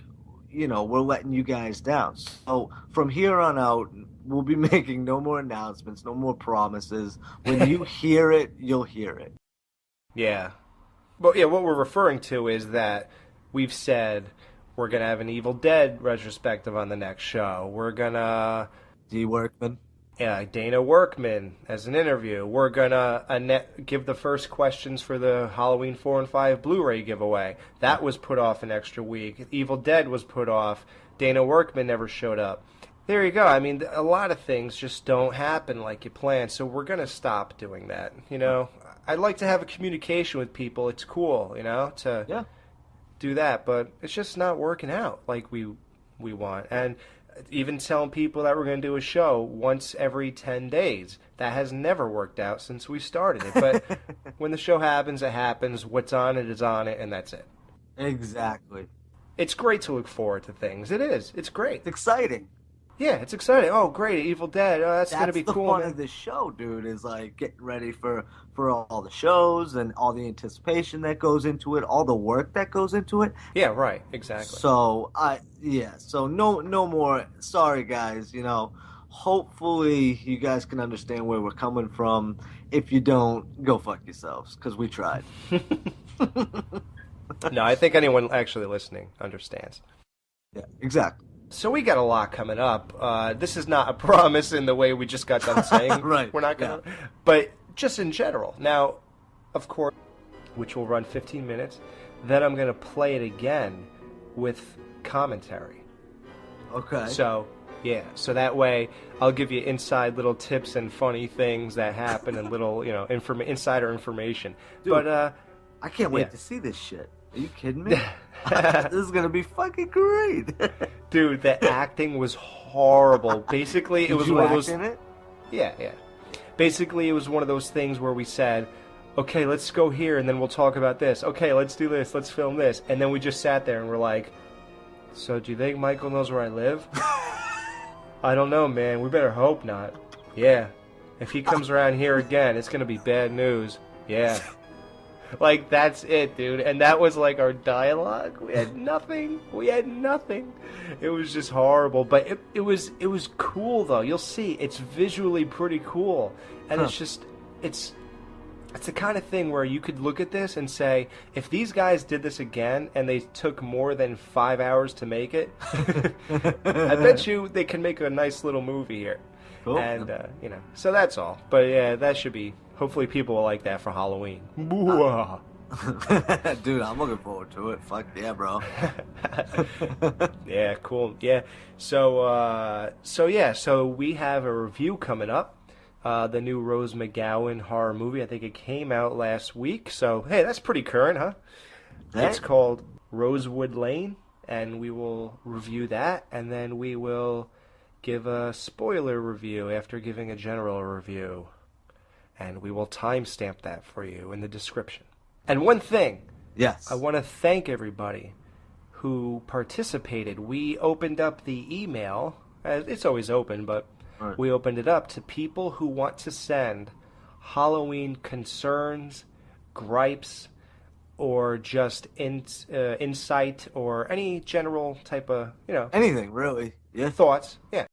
Speaker 6: we're letting you guys down. So from here on out, we'll be making no more announcements, no more promises. When you hear it, you'll hear it.
Speaker 5: Yeah. But yeah, what we're referring to is that we've said we're going to have an Evil Dead retrospective on the next show. We're going to...
Speaker 6: D. Workman.
Speaker 5: Yeah, Dana Workman as an interview. We're going to give the first questions for the Halloween 4 and 5 Blu-ray giveaway. That was put off an extra week. Evil Dead was put off. Dana Workman never showed up. There you go. I mean, a lot of things just don't happen like you planned, so we're going to stop doing that. I'd like to have a communication with people. It's cool, to do that, but it's just not working out like we want. And even telling people that we're going to do a show once every 10 days. That has never worked out since we started it. But when the show happens, it happens. What's on it is on it, and that's it.
Speaker 6: Exactly.
Speaker 5: It's great to look forward to things. It is. It's great.
Speaker 6: It's exciting.
Speaker 5: Yeah, it's exciting. Oh, great, Evil Dead. Oh, that's going to be cool.
Speaker 6: That's the fun of this show, dude, is like getting ready for all the shows and all the anticipation that goes into it, all the work that goes into it.
Speaker 5: Yeah, right, exactly.
Speaker 6: So, so no more, sorry guys, hopefully you guys can understand where we're coming from. If you don't, go fuck yourselves, because we tried.
Speaker 5: No, I think anyone actually listening understands.
Speaker 6: Yeah, exactly.
Speaker 5: So we got a lot coming up. This is not a promise in the way we just got done saying.
Speaker 6: Right.
Speaker 5: We're not going to. But just in general. Now, of course, which will run 15 minutes. Then I'm going to play it again with commentary.
Speaker 6: Okay.
Speaker 5: So, yeah. So that way I'll give you inside little tips and funny things that happen and little, insider information.
Speaker 6: Dude,
Speaker 5: but
Speaker 6: I can't wait to see this shit. Are you kidding me? This is going to be fucking great.
Speaker 5: Dude, the acting was horrible. Basically, it was one of those...
Speaker 6: in it?
Speaker 5: Yeah. Basically, it was one of those things where we said, okay, let's go here, and then we'll talk about this. Okay, let's do this, let's film this. And then we just sat there and we're like, so do you think Michael knows where I live? I don't know, man. We better hope not. Yeah. If he comes around here again, it's going to be bad news. Yeah. Like, that's it, dude. And that was, like, our dialogue. We had nothing. It was just horrible. But it was cool, though. You'll see. It's visually pretty cool. And it's just... It's the kind of thing where you could look at this and say, if these guys did this again and they took more than 5 hours to make it, I bet you they can make a nice little movie here.
Speaker 6: Cool.
Speaker 5: And, so that's all. But, yeah, that should be... Hopefully people will like that for Halloween.
Speaker 6: Dude, I'm looking forward to it. Fuck yeah, bro.
Speaker 5: Yeah, cool. Yeah. So we have a review coming up. The new Rose McGowan horror movie. I think it came out last week. So, hey, that's pretty current, huh?
Speaker 6: Hey.
Speaker 5: It's called Rosewood Lane, and we will review that, and then we will give a spoiler review after giving a general review. And we will timestamp that for you in the description. And one thing.
Speaker 6: Yes.
Speaker 5: I want to thank everybody who participated. We opened up the email. It's always open, but we opened it up to people who want to send Halloween concerns, gripes, or just insight, or any general type of,
Speaker 6: anything, really. Yeah.
Speaker 5: Thoughts. Yeah.